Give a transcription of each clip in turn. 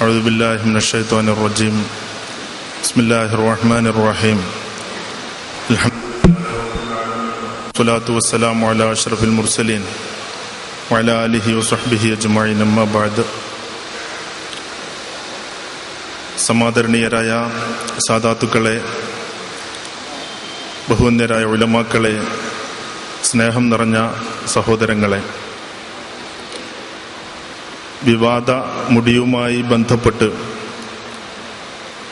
أعوذ بالله من الشيطان الرجيم بسم الله الرحمن الرحيم الصلاة والسلام على أشرف المرسلين وعلى آله وصحبه أجمعين أما بعد. സമാദരണീയരായ സാദാത്തുക്കളെ, ബഹുവന്യരായ ഉലമാക്കളെ, സ്നേഹം നിറഞ്ഞ സഹോദരങ്ങളെ, വിവാദ മുടിയുമായി ബന്ധപ്പെട്ട്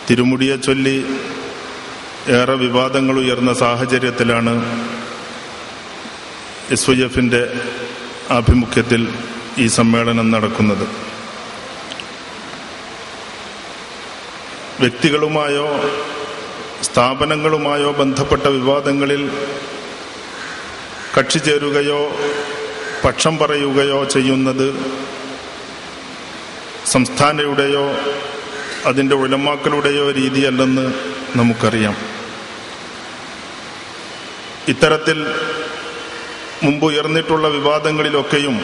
തിരുമുടിയെ ചൊല്ലി ഏറെ വിവാദങ്ങൾ ഉയർന്ന സാഹചര്യത്തിലാണ് SYF-ന്റെ ആഭിമുഖ്യത്തിൽ ഈ സമ്മേളനം നടക്കുന്നത്. വ്യക്തികളുമായോ സ്ഥാപനങ്ങളുമായോ ബന്ധപ്പെട്ട വിവാദങ്ങളിൽ കക്ഷി ചേരുകയോ പക്ഷം പറയുകയോ ചെയ്യുന്നത് സംസ്ഥാനയുടെയോ അതിൻ്റെ ഉലമാക്കളുടെയോ രീതിയല്ലെന്ന് നമുക്കറിയാം. ഇത്തരത്തിൽ മുമ്പ് ഉയർന്നിട്ടുള്ള വിവാദങ്ങളിലൊക്കെയും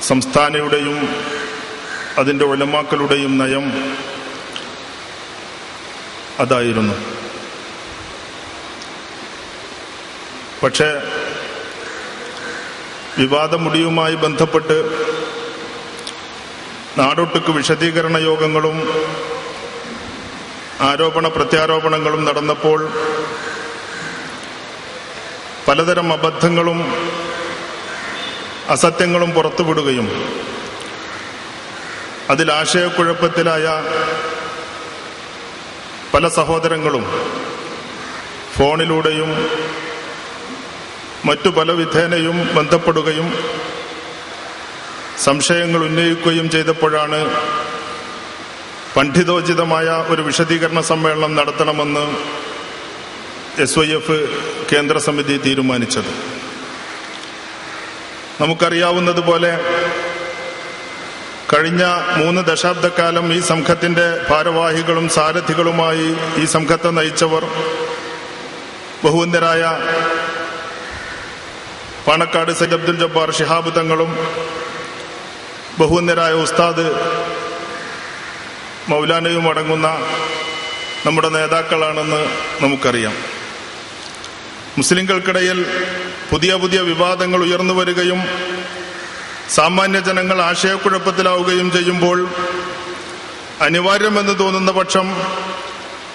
സംസ്ഥാനയുടെയും അതിൻ്റെ ഉലമാക്കളുടെയും നയം അതായിരുന്നു. പക്ഷേ വിവാദമുടിയുമായി ബന്ധപ്പെട്ട് നാടൊട്ടുക്ക് വിശദീകരണ യോഗങ്ങളും ആരോപണ പ്രത്യാരോപണങ്ങളും നടന്നപ്പോൾ പലതരം അബദ്ധങ്ങളും അസത്യങ്ങളും പുറത്തുവിടുകയും അതിൽ ആശയക്കുഴപ്പത്തിലായ പല സഹോദരങ്ങളും ഫോണിലൂടെയും മറ്റു പല വിധേനയും ബന്ധപ്പെടുകയും സംശയങ്ങൾ ഉന്നയിക്കുകയും ചെയ്തപ്പോഴാണ് പണ്ഡിതോചിതമായ ഒരു വിശദീകരണ സമ്മേളനം നടത്തണമെന്ന് SYF കേന്ദ്ര സമിതി തീരുമാനിച്ചത്. നമുക്കറിയാവുന്നതുപോലെ കഴിഞ്ഞ 3 ദശാബ്ദക്കാലം ഈ സംഘത്തിന്റെ ഭാരവാഹികളും സാരഥികളുമായി ഈ സംഘത്തെ നയിച്ചവർ ബഹുവന്യരായ പാണക്കാട് സയ്യിദ് അബ്ദുൽ ജബ്ബാർ ശിഹാബ് തങ്ങളും ബഹുവന്യരായ ഉസ്താദ് മൗലാനയും അടങ്ങുന്ന നമ്മുടെ നേതാക്കളാണെന്ന് നമുക്കറിയാം. മുസ്ലിങ്ങൾക്കിടയിൽ പുതിയ പുതിയ വിവാദങ്ങൾ ഉയർന്നു വരികയും സാമാന്യ ജനങ്ങൾ ആശയക്കുഴപ്പത്തിലാവുകയും ചെയ്യുമ്പോൾ അനിവാര്യമെന്ന് തോന്നുന്ന പക്ഷം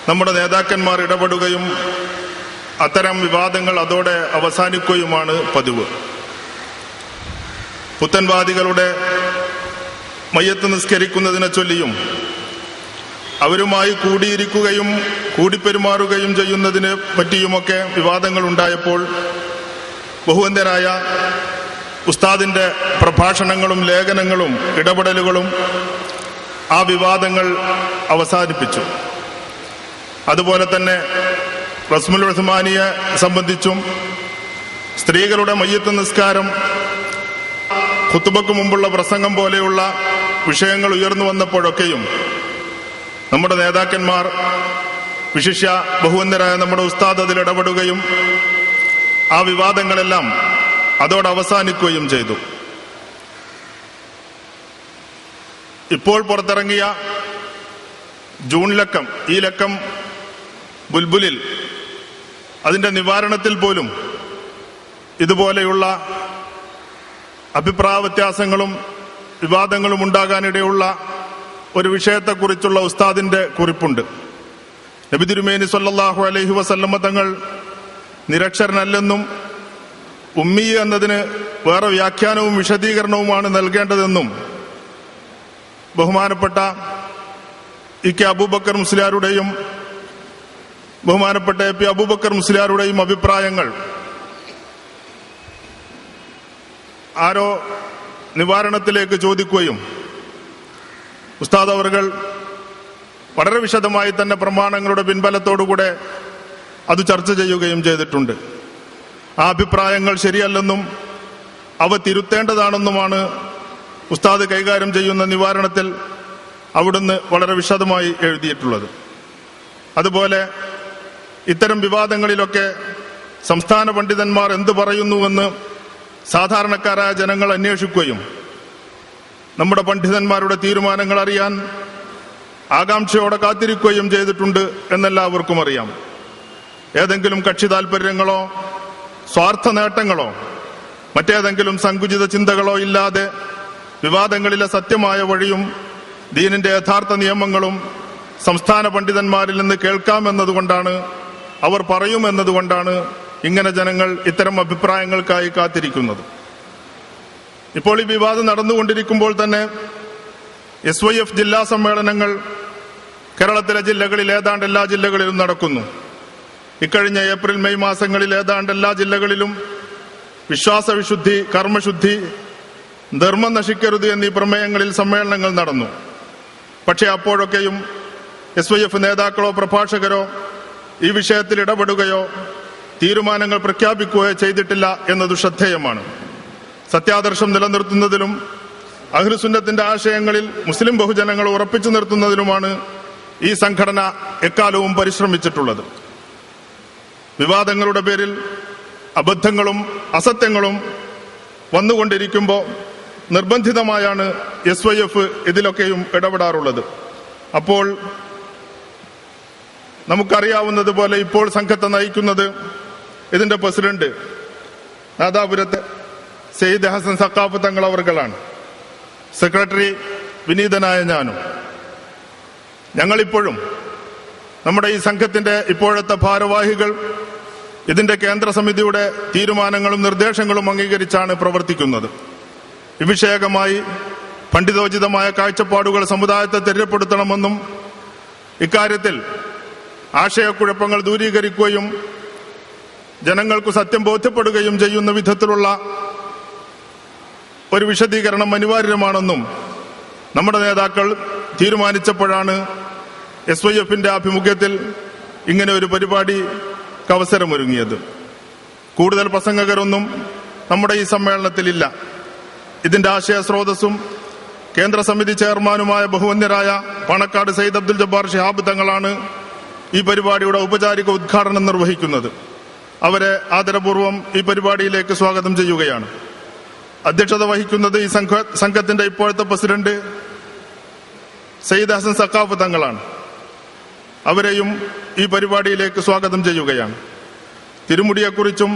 നമ്മുടെ നേതാക്കന്മാർ ഇടപെടുകയും അത്തരം വിവാദങ്ങൾ അതോടെ അവസാനിക്കുകയുമാണ് പതിവ്. പുത്തൻവാദികളുടെ മയ്യത്ത് നിസ്കരിക്കുന്നതിനെ ചൊല്ലിയും അവരുമായി കൂടിയിരിക്കുകയും കൂടിപ്പെരുമാറുകയും ചെയ്യുന്നതിനെ പറ്റിയുമൊക്കെ വിവാദങ്ങൾ ഉണ്ടായപ്പോൾ ബഹുവന്യരായ ഉസ്താദിന്റെ പ്രഭാഷണങ്ങളും ലേഖനങ്ങളും ഇടപെടലുകളും ആ വിവാദങ്ങൾ അവസാനിപ്പിച്ചു. അതുപോലെ തന്നെ റസ്മുൽ ഉസ്മാനിയെ സംബന്ധിച്ചും സ്ത്രീകളുടെ മയ്യത്ത് നിസ്കാരം, ഖുതുബക്ക് മുമ്പുള്ള പ്രസംഗം പോലെയുള്ള വിഷയങ്ങൾ ഉയർന്നു വന്നപ്പോഴൊക്കെയും നമ്മുടെ നേതാക്കന്മാർ, വിശിഷ്യ ബഹുവന്യരായ നമ്മുടെ ഉസ്താദ് അതിൽ ഇടപെടുകയും ആ വിവാദങ്ങളെല്ലാം അതോടെ അവസാനിക്കുകയും ചെയ്തു. ഇപ്പോൾ പുറത്തിറങ്ങിയ ജൂൺ ലക്കം, ഈ ലക്കം ബുൽബുലിൽ, അതിന്റെ നിവാരണത്തിൽ പോലും ഇതുപോലെയുള്ള അഭിപ്രായ വ്യത്യാസങ്ങളും വിവാദങ്ങളും ഉണ്ടാകാനിടയുള്ള ഒരു വിഷയത്തെക്കുറിച്ചുള്ള ഉസ്താദിന്റെ കുറിപ്പുണ്ട്. നബി തിരുമേനി സ്വല്ലല്ലാഹു അലൈഹി വസല്ലമ തങ്ങൾ നിരക്ഷരനല്ലെന്നും ഉമ്മി എന്നതിന് വേറെ വ്യാഖ്യാനവും വിശദീകരണവുമാണ് നൽകേണ്ടതെന്നും ബഹുമാനപ്പെട്ട ഇ കെ അബൂബക്കർ മുസ്ലിയാരുടെയും ബഹുമാനപ്പെട്ട എ പി അബൂബക്കർ മുസ്ലിയാരുടെയും അഭിപ്രായങ്ങൾ ആരോ നിവാരണത്തിലേക്ക് ചോദിക്കുകയും ഉസ്താദ് അവർകൾ വളരെ വിശദമായി തന്നെ പ്രമാണങ്ങളുടെ പിൻബലത്തോടുകൂടെ അത് ചർച്ച ചെയ്യുകയും ചെയ്തിട്ടുണ്ട്. ആ അഭിപ്രായങ്ങൾ ശരിയല്ലെന്നും അവ തിരുത്തേണ്ടതാണെന്നുമാണ് ഉസ്താദ് കൈകാര്യം ചെയ്യുന്ന നിവാരണത്തിൽ അവിടുന്ന് വളരെ വിശദമായി എഴുതിയിട്ടുള്ളത്. അതുപോലെ ഇത്തരം വിവാദങ്ങളിലൊക്കെ സംസ്ഥാന പണ്ഡിതന്മാർ എന്തു പറയുന്നുവെന്ന് സാധാരണക്കാരായ ജനങ്ങൾ അന്വേഷിക്കുകയും നമ്മുടെ പണ്ഡിതന്മാരുടെ തീരുമാനങ്ങൾ അറിയാൻ ആകാംക്ഷയോടെ കാത്തിരിക്കുകയും ചെയ്തിട്ടുണ്ട് എന്നെല്ലാവർക്കും അറിയാം. ഏതെങ്കിലും കക്ഷി താൽപര്യങ്ങളോ സ്വാർത്ഥ നേട്ടങ്ങളോ മറ്റേതെങ്കിലും സങ്കുചിത ചിന്തകളോ ഇല്ലാതെ വിവാദങ്ങളിലെ സത്യമായ വഴിയും ദീനിന്റെ യഥാർത്ഥ നിയമങ്ങളും സംസ്ഥാന പണ്ഡിതന്മാരിൽ നിന്ന് കേൾക്കാമെന്നതുകൊണ്ടാണ്, അവർ പറയുമെന്നതുകൊണ്ടാണ് ഇങ്ങനെ ജനങ്ങൾ ഇത്തരം അഭിപ്രായങ്ങൾക്കായി കാത്തിരിക്കുന്നത്. ഇപ്പോൾ ഈ വിവാദം നടന്നുകൊണ്ടിരിക്കുമ്പോൾ തന്നെ SYF ജില്ലാ സമ്മേളനങ്ങൾ കേരളത്തിലെ ജില്ലകളിൽ ഏതാണ്ട് എല്ലാ ജില്ലകളിലും നടക്കുന്നു. ഇക്കഴിഞ്ഞ ഏപ്രിൽ മെയ് മാസങ്ങളിൽ ഏതാണ്ട് എല്ലാ ജില്ലകളിലും വിശ്വാസവിശുദ്ധി, കർമ്മശുദ്ധി, ധർമ്മം നശിക്കരുത് എന്നീ പ്രമേയങ്ങളിൽ സമ്മേളനങ്ങൾ നടന്നു. പക്ഷേ അപ്പോഴൊക്കെയും SYF നേതാക്കളോ പ്രഭാഷകരോ ഈ വിഷയത്തിൽ ഇടപെടുകയോ തീരുമാനങ്ങൾ പ്രഖ്യാപിക്കുകയോ ചെയ്തിട്ടില്ല എന്നത് ശ്രദ്ധേയമാണ്. സത്യാദർശം നിലനിർത്തുന്നതിലും അഹ്ലുസുന്നത്തിന്റെ ആശയങ്ങളിൽ മുസ്ലിം ബഹുജനങ്ങൾ ഉറപ്പിച്ചു നിർത്തുന്നതിലുമാണ് ഈ സംഘടന എക്കാലവും പരിശ്രമിച്ചിട്ടുള്ളത്. വിവാദങ്ങളുടെ പേരിൽ അബദ്ധങ്ങളും അസത്യങ്ങളും വന്നുകൊണ്ടിരിക്കുമ്പോൾ നിർബന്ധിതമായാണ് SYF ഇതിലൊക്കെയും ഇടപെടാറുള്ളത്. അപ്പോൾ നമുക്കറിയാവുന്നതുപോലെ ഇപ്പോൾ സംഘത്തെ നയിക്കുന്നത് ഇതിന്റെ പ്രസിഡന്റ് നാദാപുരത്തെ സെയ്ദ് ഹസൻ സഖാഫ് തങ്ങൾ അവർകളാണ്. സെക്രട്ടറി വിനീതനായ ഞാനും. ഞങ്ങളിപ്പോഴും നമ്മുടെ ഈ സംഘത്തിന്റെ ഇപ്പോഴത്തെ ഭാരവാഹികൾ ഇതിന്റെ കേന്ദ്ര സമിതിയുടെ തീരുമാനങ്ങളും നിർദ്ദേശങ്ങളും അംഗീകരിച്ചാണ് പ്രവർത്തിക്കുന്നത്. വിഷയകമായി പണ്ഡിതോചിതമായ കാഴ്ചപ്പാടുകൾ സമുദായത്തെ തെരഞ്ഞെടുപ്പെടുത്തണമെന്നും ഇക്കാര്യത്തിൽ ആശയക്കുഴപ്പങ്ങൾ ദൂരീകരിക്കുകയും ജനങ്ങൾക്ക് സത്യം ബോധ്യപ്പെടുകയും ചെയ്യുന്ന വിധത്തിലുള്ള ഒരു വിശദീകരണം അനിവാര്യമാണെന്നും നമ്മുടെ നേതാക്കൾ തീരുമാനിച്ചപ്പോഴാണ് SYFന്റെ ആഭിമുഖ്യത്തിൽ ഇങ്ങനെ ഒരു പരിപാടിക്ക് അവസരമൊരുങ്ങിയത്. കൂടുതൽ പ്രസംഗകരൊന്നും നമ്മുടെ ഈ സമ്മേളനത്തിലില്ല. ഇതിന്റെ ആശയ സ്രോതസ്സും കേന്ദ്ര സമിതി ചെയർമാനുമായ ബഹുവന്യരായ പാണക്കാട് സയ്യിദ് അബ്ദുൽ ജബ്ബാർ ശിഹാബ് തങ്ങളാണ് ഈ പരിപാടിയുടെ ഔപചാരിക ഉദ്ഘാടനം നിർവഹിക്കുന്നത്. അവരെ ആദരപൂർവ്വം ഈ പരിപാടിയിലേക്ക് സ്വാഗതം ചെയ്യുകയാണ്. അധ്യക്ഷത വഹിക്കുന്നത് ഈ സംഘത്തിന്റെ ഇപ്പോഴത്തെ പ്രസിഡന്റ് സയ്യിദ് ഹസൻ സഖാഫ് തങ്ങളാണ്. അവരെയും ഈ പരിപാടിയിലേക്ക് സ്വാഗതം ചെയ്യുകയാണ്. തിരുമുടിയെക്കുറിച്ചും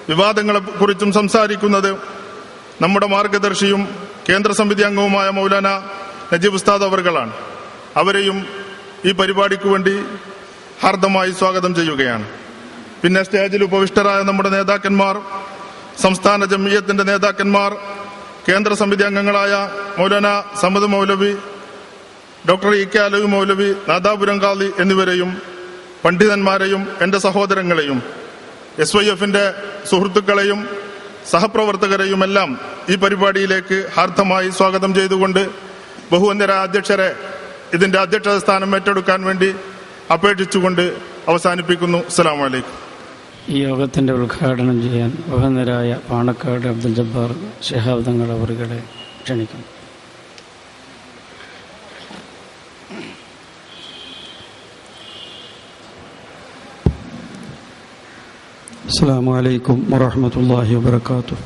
വിവാദങ്ങളെക്കുറിച്ചും സംസാരിക്കുന്നത് നമ്മുടെ മാർഗദർശിയും കേന്ദ്ര സമിതി അംഗവുമായ മൗലാന നജീബ് ഉസ്താദ് അവർകളാണ്. അവരെയും ഈ പരിപാടിക്ക് വേണ്ടി ഹാർദമായി സ്വാഗതം ചെയ്യുകയാണ്. പിന്നെ സ്റ്റേജിൽ ഉപവിഷ്ടരായ നമ്മുടെ നേതാക്കന്മാർ, സംസ്ഥാന ജംഇയ്യത്തിന്റെ നേതാക്കന്മാർ, കേന്ദ്ര സമിതി അംഗങ്ങളായ മൗലാന സമദ് മൗലവി, ഡോക്ടർ EK അലവി മൗലവി, നാദാപുരം ഖാദി എന്നിവരെയും പണ്ഡിതന്മാരെയും എന്റെ സഹോദരങ്ങളെയും SYFന്റെ സുഹൃത്തുക്കളെയും സഹപ്രവർത്തകരെയും എല്ലാം ഈ പരിപാടിയിലേക്ക് ഹാർദമായി സ്വാഗതം ചെയ്തുകൊണ്ട് ബഹുവന്യരായ അധ്യക്ഷരെ ഇതിന്റെ അധ്യക്ഷ സ്ഥാനം ഏറ്റെടുക്കാൻ വേണ്ടി അപേക്ഷിച്ചുകൊണ്ട് അവസാനിപ്പിക്കുന്നു. അസ്സലാമു അലൈക്കും. ഈ യോഗത്തിന്റെ ഉദ്ഘാടനം ചെയ്യാൻ ബഹുവന്യരായ പാണക്കാട് അബ്ദുൽ ജബ്ബാർ ശിഹാബ് തങ്ങൾ അവരുടെ ക്ഷണിക്കുന്നു. അസ്സലാമു അലൈക്കും വറഹ്മത്തുള്ളാഹി വബറകാതുഹു.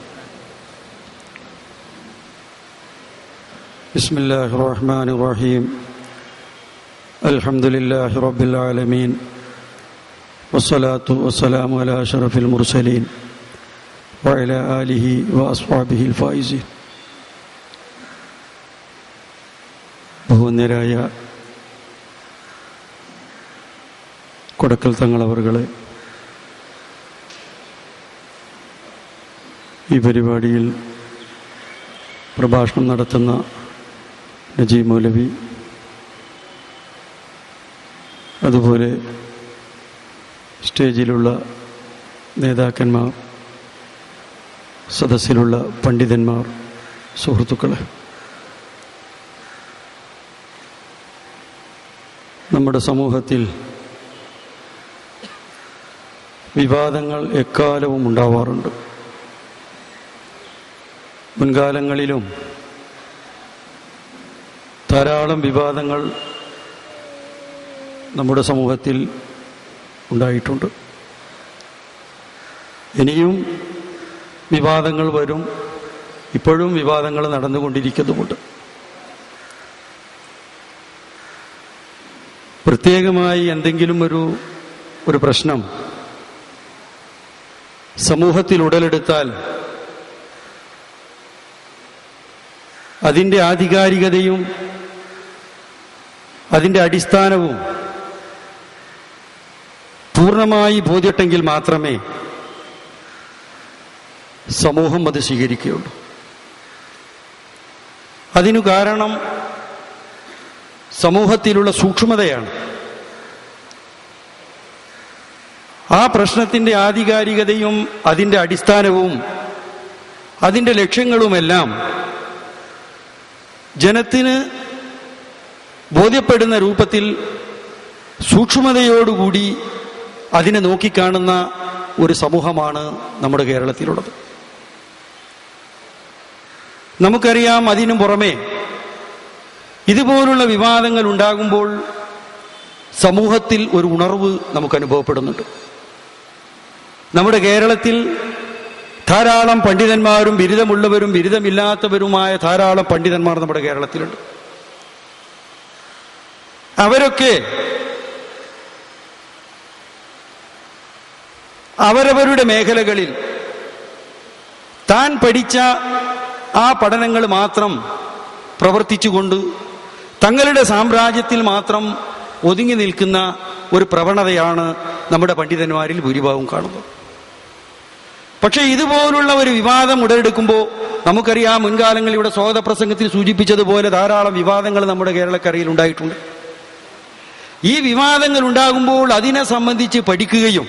ബിസ്മില്ലാഹിർ റഹ്മാനിർ റഹീം. അൽഹംദുലില്ലാഹി റബ്ബിൽ ആലമീൻ. വസ്സലാത്തു വസ്സലാമു അലാ അഷ്റഫിൽ മുർസലീൻ വഅലാ ആലിഹി വഅസ്ഹാബിഹിൽ ഫായിസീൻ. ബഹുവന്യരായ കൊടക്കൽ തങ്ങൾ അവർകളെ, ഈ പരിപാടിയിൽ പ്രഭാഷണം നടത്തുന്ന നജീബ് മൗലവി, അതുപോലെ സ്റ്റേജിലുള്ള നേതാക്കന്മാർ, സദസ്സിലുള്ള പണ്ഡിതന്മാർ, സുഹൃത്തുക്കളെ, നമ്മുടെ സമൂഹത്തിൽ വിവാദങ്ങൾ എക്കാലവും ഉണ്ടാവാറുണ്ട്. മുൻകാലങ്ങളിലും ധാരാളം വിവാദങ്ങൾ നമ്മുടെ സമൂഹത്തിൽ ഉണ്ടായിട്ടുണ്ട്. ഇനിയും വിവാദങ്ങൾ വരും. ഇപ്പോഴും വിവാദങ്ങൾ നടന്നുകൊണ്ടിരിക്കുന്നുമുണ്ട്. പ്രത്യേകമായി എന്തെങ്കിലും ഒരു പ്രശ്നം സമൂഹത്തിൽ ഉടലെടുത്താൽ അതിൻ്റെ ആധികാരികതയും അതിൻ്റെ അടിസ്ഥാനവും പൂർണ്ണമായി ബോധ്യപ്പെട്ടെങ്കിൽ മാത്രമേ സമൂഹം അത് സ്വീകരിക്കുകയുള്ളൂ. അതിനു കാരണം സമൂഹത്തിലുള്ള സൂക്ഷ്മതയാണ്. ആ പ്രശ്നത്തിൻ്റെ ആധികാരികതയും അതിൻ്റെ അടിസ്ഥാനവും അതിൻ്റെ ലക്ഷ്യങ്ങളുമെല്ലാം ജനത്തിന് ബോധ്യപ്പെടുന്ന രൂപത്തിൽ സൂക്ഷ്മതയോടുകൂടി അതിനെ നോക്കിക്കാണുന്ന ഒരു സമൂഹമാണ് നമ്മുടെ കേരളത്തിലുള്ളത്. നമുക്കറിയാം, അതിനു പുറമെ ഇതുപോലുള്ള വിവാദങ്ങൾ ഉണ്ടാകുമ്പോൾ സമൂഹത്തിൽ ഒരു ഉണർവ് നമുക്ക് അനുഭവപ്പെടുന്നുണ്ട്. നമ്മുടെ കേരളത്തിൽ ധാരാളം പണ്ഡിതന്മാരും ബിരുദമുള്ളവരും ബിരുദമില്ലാത്തവരുമായ ധാരാളം പണ്ഡിതന്മാർ നമ്മുടെ കേരളത്തിലുണ്ട്. അവരൊക്കെ അവരവരുടെ മേഖലകളിൽ താൻ പഠിച്ച ആ പഠനങ്ങൾ മാത്രം പ്രവർത്തിച്ചുകൊണ്ട് തങ്ങളുടെ സാമ്രാജ്യത്തിൽ മാത്രം ഒതുങ്ങി നിൽക്കുന്ന ഒരു പ്രവണതയാണ് നമ്മുടെ പണ്ഡിതന്മാരിൽ ഭൂരിഭാഗവും കാണുന്നത്. പക്ഷെ ഇതുപോലുള്ള ഒരു വിവാദം ഉടലെടുക്കുമ്പോൾ നമുക്കറിയാം, മുൻകാലങ്ങളിൽ ഇവിടെ സ്വാഗത പ്രസംഗത്തിൽ സൂചിപ്പിച്ചതുപോലെ ധാരാളം വിവാദങ്ങൾ നമ്മുടെ കേരളക്കരയിൽ ഉണ്ടായിട്ടുണ്ട്. ഈ വിവാദങ്ങൾ ഉണ്ടാകുമ്പോൾ അതിനെ സംബന്ധിച്ച് പഠിക്കുകയും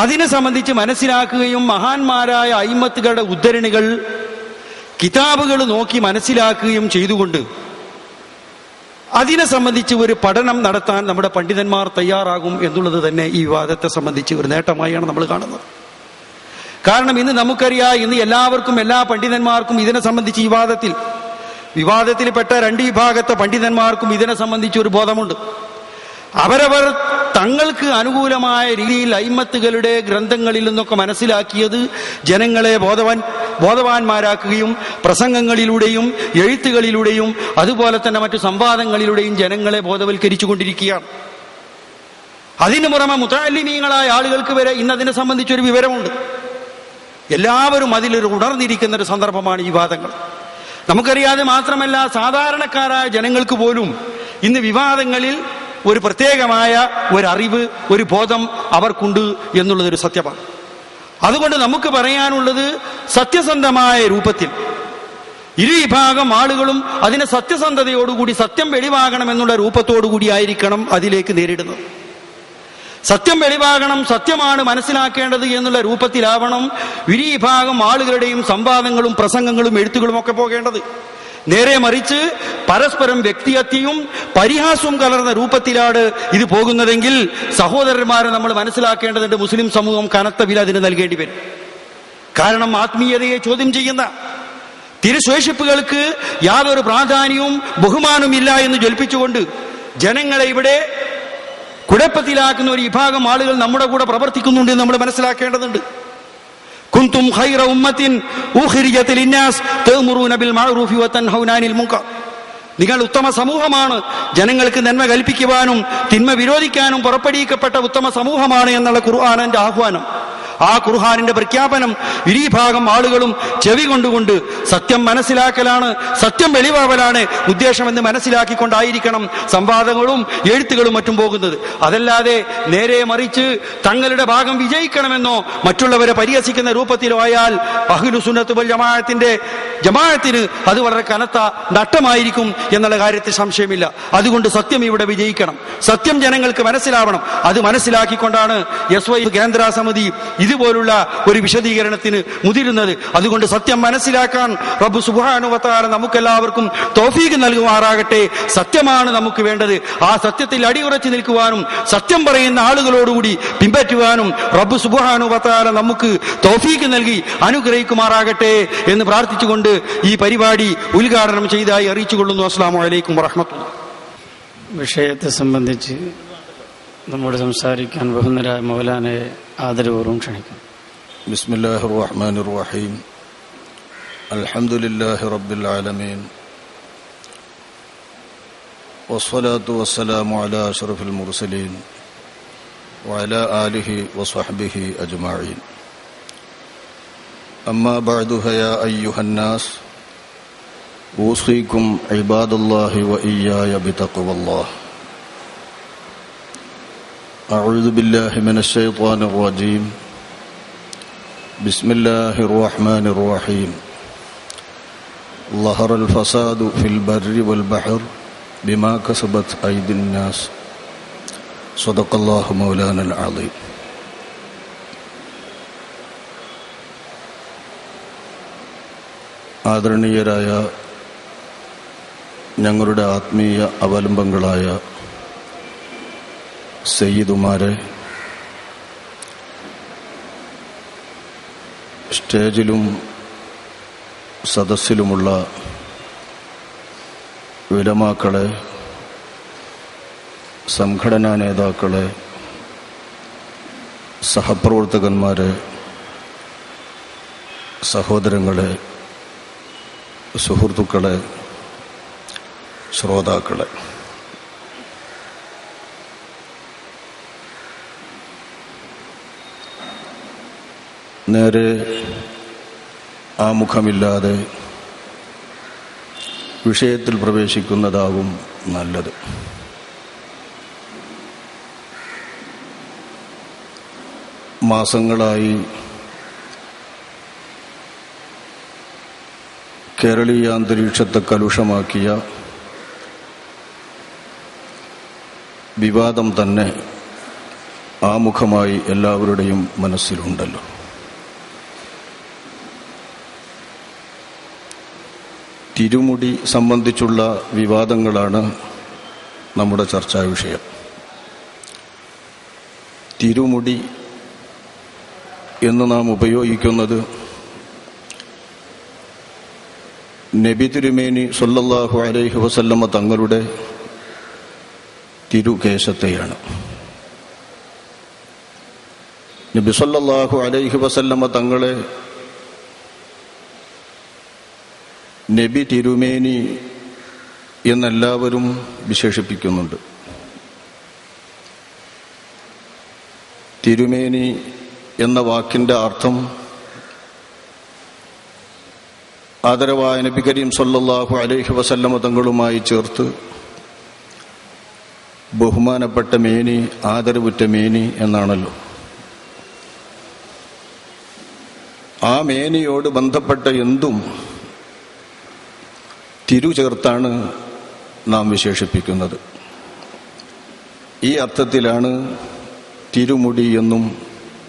അതിനെ സംബന്ധിച്ച് മനസ്സിലാക്കുകയും മഹാന്മാരായ അയിമ്മത്തുകളുടെ ഉദ്ധരണികൾ കിതാബുകൾ നോക്കി മനസ്സിലാക്കുകയും ചെയ്തുകൊണ്ട് അതിനെ സംബന്ധിച്ച് ഒരു പഠനം നടത്താൻ നമ്മുടെ പണ്ഡിതന്മാർ തയ്യാറാകും എന്നുള്ളത് തന്നെ ഈ വിവാദത്തെ സംബന്ധിച്ച് ഒരു നേട്ടമായാണ് നമ്മൾ കാണുന്നത്. കാരണം ഇന്ന് നമുക്കറിയാം, ഇന്ന് എല്ലാവർക്കും എല്ലാ പണ്ഡിതന്മാർക്കും ഇതിനെ സംബന്ധിച്ച് വിവാദത്തിൽപ്പെട്ട രണ്ട് വിഭാഗത്തെ പണ്ഡിതന്മാർക്കും ഇതിനെ സംബന്ധിച്ച് ഒരു ബോധമുണ്ട്. അവരവർ തങ്ങൾക്ക് അനുകൂലമായ രീതിയിൽ അയിമ്മത്തുകളുടെ ഗ്രന്ഥങ്ങളിൽ നിന്നൊക്കെ മനസ്സിലാക്കിയത് ജനങ്ങളെ ബോധവാന്മാരാക്കുകയും പ്രസംഗങ്ങളിലൂടെയും എഴുത്തുകളിലൂടെയും അതുപോലെ തന്നെ മറ്റു സംവാദങ്ങളിലൂടെയും ജനങ്ങളെ ബോധവൽക്കരിച്ചു കൊണ്ടിരിക്കുകയാണ്. അതിനു പുറമെ മുതഅല്ലിമീങ്ങളായ ആളുകൾക്ക് വരെ ഇന്നതിനെ സംബന്ധിച്ചൊരു വിവരമുണ്ട്. എല്ലാവരും അതിലൊരു ഉണർന്നിരിക്കുന്ന ഒരു സന്ദർഭമാണ് ഈ വിവാദങ്ങൾ. നമുക്കറിയാതെ മാത്രമല്ല, സാധാരണക്കാരായ ജനങ്ങൾക്ക് പോലും ഇന്ന് വിവാദങ്ങളിൽ ഒരു പ്രത്യേകമായ ഒരറിവ്, ഒരു ബോധം അവർക്കുണ്ട് എന്നുള്ളതൊരു സത്യമാണ്. അതുകൊണ്ട് നമുക്ക് പറയാനുള്ളത്, സത്യസന്ധമായ രൂപത്തിൽ ഇരു വിഭാഗം ആളുകളും അതിനെ സത്യസന്ധതയോടുകൂടി സത്യം വെളിവാകണമെന്നുള്ള രൂപത്തോടുകൂടി ആയിരിക്കണം അതിലേക്ക് നേരിടുന്നത്. സത്യം വെളിവാകണം, സത്യമാണ് മനസ്സിലാക്കേണ്ടത് എന്നുള്ള രൂപത്തിലാവണം ഇരു വിഭാഗം ആളുകളുടെയും സംവാദങ്ങളും പ്രസംഗങ്ങളും എഴുത്തുകളും ഒക്കെ പോകേണ്ടത്. നേരെ മറിച്ച് പരസ്പരം വ്യക്തിഹത്യയും പരിഹാസവും കലർന്ന രൂപത്തിലാണ് ഇത് പോകുന്നതെങ്കിൽ സഹോദരന്മാരെ നമ്മൾ മനസ്സിലാക്കേണ്ടതുണ്ട്, മുസ്ലിം സമൂഹം കനത്ത വില അതിന് നൽകേണ്ടി വരും. കാരണം ആത്മീയതയെ ചോദ്യം ചെയ്യുന്ന തിരുശേഷിപ്പുകൾക്ക് യാതൊരു പ്രാധാന്യവും ബഹുമാനവും ഇല്ല എന്ന് ജ്വലിപ്പിച്ചുകൊണ്ട് ജനങ്ങളെ ഇവിടെ കുഴപ്പത്തിലാക്കുന്ന ഒരു വിഭാഗം ആളുകൾ നമ്മുടെ കൂടെ പ്രവർത്തിക്കുന്നുണ്ട് എന്ന് നമ്മൾ മനസ്സിലാക്കേണ്ടതുണ്ട്. കുന്തും ഖൈറ ഉമ്മത്തിൻ ഉഖ്രിജത് ലിന്നാസ് തഅ്മുറൂന ബിൽ മഅറൂഫി വതൻഹൗന അനിൽ മുൻകർ. നിങ്ങൾ ഉത്തമ സമൂഹമാണ്, ജനങ്ങൾക്ക് നന്മ കൽപ്പിക്കുവാനും തിന്മ വിരോധിക്കാനും പുറപ്പെടുവിക്കപ്പെട്ട ഉത്തമ സമൂഹമാണ് എന്നുള്ള ഖുർആനിന്റെ ആഹ്വാനം. ആ ഖുർആനിന്റെ പ്രഖ്യാപനം ഇരുഭാഗം ആളുകളും ചെവി കൊണ്ടുകൊണ്ട് സത്യം മനസ്സിലാക്കലാണ്, സത്യം വെളിവാവലാണ് ഉദ്ദേശമെന്ന് മനസ്സിലാക്കിക്കൊണ്ടായിരിക്കണം സംവാദങ്ങളും എഴുത്തുകളും മറ്റും പോകുന്നത്. അതല്ലാതെ നേരെ മറിച്ച് തങ്ങളുടെ ഭാഗം വിജയിക്കണമെന്നോ മറ്റുള്ളവരെ പരിഹസിക്കുന്ന രൂപത്തിലോ ആയാൽ അഹ്ലു സുന്നത്ത് വൽ ജമാഅത്തിന് അത് വളരെ കനത്ത നഷ്ടമായിരിക്കും എന്നുള്ള കാര്യത്തിൽ സംശയമില്ല. അതുകൊണ്ട് സത്യം ഇവിടെ വിജയിക്കണം, സത്യം ജനങ്ങൾക്ക് മനസ്സിലാവണം. അത് മനസ്സിലാക്കിക്കൊണ്ടാണ് SY കേന്ദ്ര സമിതി ഇതുപോലുള്ള ഒരു വിശദീകരണത്തിന് മുതിരുന്നത്. അതുകൊണ്ട് സത്യം മനസ്സിലാക്കാൻ റബ്ബ് സുബ്ഹാനഹു വ തആല നമുക്കെല്ലാവർക്കും തൗഫീഖ് നൽകുമാറാകട്ടെ. സത്യമാണ് നമുക്ക് വേണ്ടത്. ആ സത്യത്തിൽ അടിയുറച്ചു നിൽക്കുവാനും സത്യം പറയുന്ന ആളുകളോടുകൂടി പിൻപറ്റുവാനും റബ്ബ് സുബ്ഹാനഹു വ തആല നമുക്ക് തൗഫീഖ് നൽകി അനുഗ്രഹിക്കുമാറാകട്ടെ എന്ന് പ്രാർത്ഥിച്ചുകൊണ്ട് ഈ പരിപാടി ഉദ്ഘാടനം ചെയ്തതായി അറിയിച്ചുകൊള്ളുന്നു. അസ്സലാമു അലൈക്കും വറഹ്മത്തുള്ളാഹി. വിഷയത്തെ സംബന്ധിച്ച് നമ്മോട് സംസാരിക്കാൻ ബഹുമാനരായ മൗലാനയെ ആദരപൂർവ്വം ക്ഷണിക്കും. ബിസ്മില്ലാഹിർ റഹ്മാനിർ റഹീം. അൽഹംദുലില്ലാഹി റബ്ബിൽ ആലമീൻ. والصلاة والسلام على أشرف المرسلين وعلى آله وصحبه أجمعين. أما بعد فيا أيها الناس أوصيكم عباد الله وإياي بتقوى الله. أعوذ بالله من الشيطان الرجيم. بسم الله الرحمن الرحيم. ظهر الفساد في البر والبحر بما كسبت أيدي الناس. صدق الله مولانا العظيم. ആദരണീയരായ ഞങ്ങളുടെ ആത്മീയ അവലംബങ്ങളായ സയ്യിദുമാരെ, സ്റ്റേജിലും സദസ്സിലുമുള്ള ഉലമാക്കളെ, സംഘടനാ നേതാക്കളെ, സഹപ്രവർത്തകന്മാരെ, സഹോദരങ്ങളെ, സുഹൃത്തുക്കളെ, ശ്രോതാക്കളെ, നേരെ ആമുഖമില്ലാതെ വിഷയത്തിൽ പ്രവേശിക്കുന്നതാകും നല്ലത്. മാസങ്ങളായി കേരളീയ അന്തരീക്ഷത്തെ കലുഷമാക്കിയ വിവാദം തന്നെ ആമുഖമായി എല്ലാവരുടെയും മനസ്സിലുണ്ടല്ലോ. തിരുമുടി സംബന്ധിച്ചുള്ള വിവാദങ്ങളാണ് നമ്മുടെ ചർച്ചാ വിഷയം. തിരുമുടി എന്ന് നാം ഉപയോഗിക്കുന്നത് നബി തിരുമേനി സല്ലല്ലാഹു അലൈഹി വസല്ലമ തങ്ങളുടെ തിരുകേശത്തെയാണ്. നബി സല്ലല്ലാഹു അലൈഹി വസല്ലമ തങ്ങളെ നബി തിരുമേനി എന്നെല്ലാവരും വിശേഷിപ്പിക്കുന്നുണ്ട്. തിരുമേനി എന്ന വാക്കിന്റെ അർത്ഥം ആദരവായ നബി കരീം സല്ലല്ലാഹു അലൈഹി വസല്ലമ തങ്ങളുമായി ചേർത്ത് ബഹുമാനപ്പെട്ട മേനി, ആദരവുറ്റ മേനി എന്നാണല്ലോ. ആ മേനിയോട് ബന്ധപ്പെട്ട എന്തും തിരു ചേർത്താണ് നാം വിശേഷിപ്പിക്കുന്നത്. ഈ അർത്ഥത്തിലാണ് തിരുമുടി എന്നും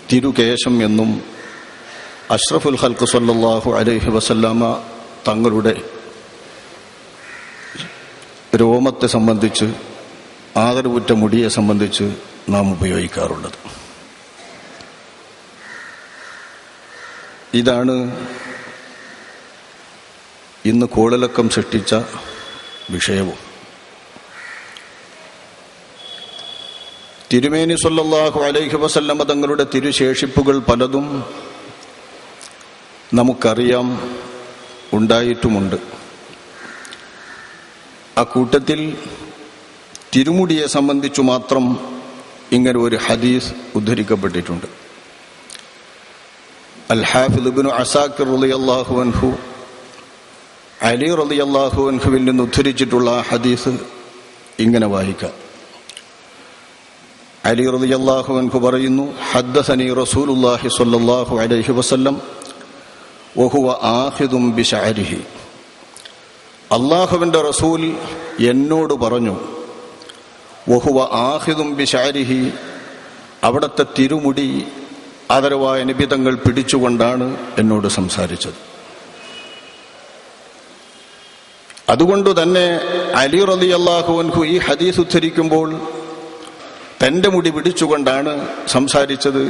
തിരുകേശം എന്നും അഷ്റഫുൽ ഖൽഖ് സല്ലല്ലാഹു അലൈഹി വസല്ലമ തങ്ങളുടെ രോമത്തെ സംബന്ധിച്ച്, ആദരവുറ്റ മുടിയെ സംബന്ധിച്ച് നാം ഉപയോഗിക്കാറുള്ളത്. ഇതാണ് ഇന്ന് കോളിളക്കം സൃഷ്ടിച്ച വിഷയവും. തിരുമേനി സല്ലല്ലാഹു അലൈഹി വസല്ലമ തങ്ങളുടെ തിരുശേഷിപ്പുകൾ പലതും നമുക്കറിയാം, ഉണ്ടായിട്ടുമുണ്ട്. ആ കൂട്ടത്തിൽ തിരുമുടിയെ സംബന്ധിച്ചു മാത്രം ഇങ്ങനെ ഒരു ഹദീസ് ഉദ്ധരിക്കപ്പെട്ടിട്ടുണ്ട്. അൽ ഹാഫിദ് ഇബ്നു അസാക്കിർ റളിയല്ലാഹു അൻഹു അലി റളിയല്ലാഹു അൻഹുവിൽ നിന്ന് ഉദ്ധരിച്ചിട്ടുള്ള ഹദീസ് ഇങ്ങനെ വായിക്കാം. അലി റളിയല്ലാഹു അൻഹു പറയുന്നു, ഹദ്ദസനി റസൂലുള്ളാഹി സ്വല്ലല്ലാഹു അലൈഹി വസല്ലം വഹുവ ആഖിദും ബിശഅരിഹി. അല്ലാഹുവിന്റെ റസൂൽ എന്നോട് പറഞ്ഞു, വഹുവ ആഖിദും ബിശഅരിഹി, അവിടുത്തെ തിരുമുടി ആദരവായ നബി തങ്ങൾ പിടിച്ചുകൊണ്ടാണ് എന്നോട് സംസാരിച്ചത്. അതുകൊണ്ട് തന്നെ അലി റളിയല്ലാഹു അൻഹു ഈ ഹദീസ് ഉദ്ധരിക്കുമ്പോൾ തന്റെ മുടി പിടിച്ചുകൊണ്ടാണ് സംസാരിച്ചത്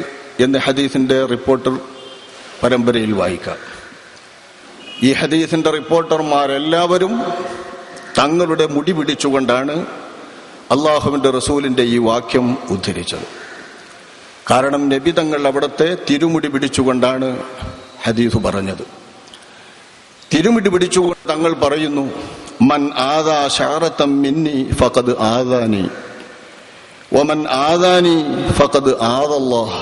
എന്ന് ഹദീസിന്റെ റിപ്പോർട്ടർ പരമ്പരയിൽ വായിക്കാം. ഈ ഹദീസിന്റെ റിപ്പോർട്ടർമാരെല്ലാവരും തങ്ങളുടെ മുടി പിടിച്ചുകൊണ്ടാണ് അള്ളാഹുവിന്റെ റസൂലിന്റെ ഈ വാക്യം ഉദ്ധരിച്ചത്. കാരണം നബി തങ്ങൾ അവിടുത്തെ തിരുമുടി പിടിച്ചുകൊണ്ടാണ് ഹദീസ് പറഞ്ഞത്. തിരുമുടി പിടിച്ചുകൊണ്ട് തങ്ങൾ പറയുന്നു, മൻ ആദാ ശഅറതൻ മിന്നി ഫഖദ് ആദാനി വമൻ ആദാനി ഫഖദ് ആദല്ലാഹ്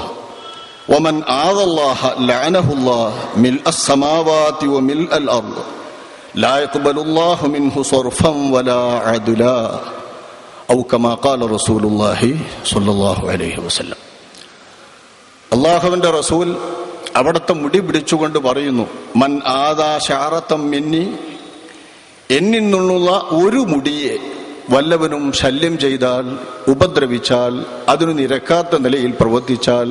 വമൻ ആദല്ലാഹ ലഅനഹുല്ലാഹ് മിൽഅസ് സമാവാതി വമിൽഅൽ അർദ് ലാ യഖ്ബലുല്ലാഹു മിൻഹു സർഫൻ വലാ അദ്ലാ ഔ കമാ ഖാല റസൂലുള്ളാഹി സ്വല്ലല്ലാഹു അലൈഹി വസല്ലം. അല്ലാഹുവിന്റെ റസൂൽ അവിടുത്തെ മുടി പിടിച്ചുകൊണ്ട് പറയുന്നു, മൻ ആദാ ശഅറതൻ മിന്നി, എന്നിൽ നിന്നുള്ള ഒരു മുടിയെ വല്ലവനും ശല്യം ചെയ്താൽ, ഉപദ്രവിച്ചാൽ, അതിനു നിരക്കാത്ത നിലയിൽ പ്രവർത്തിച്ചാൽ,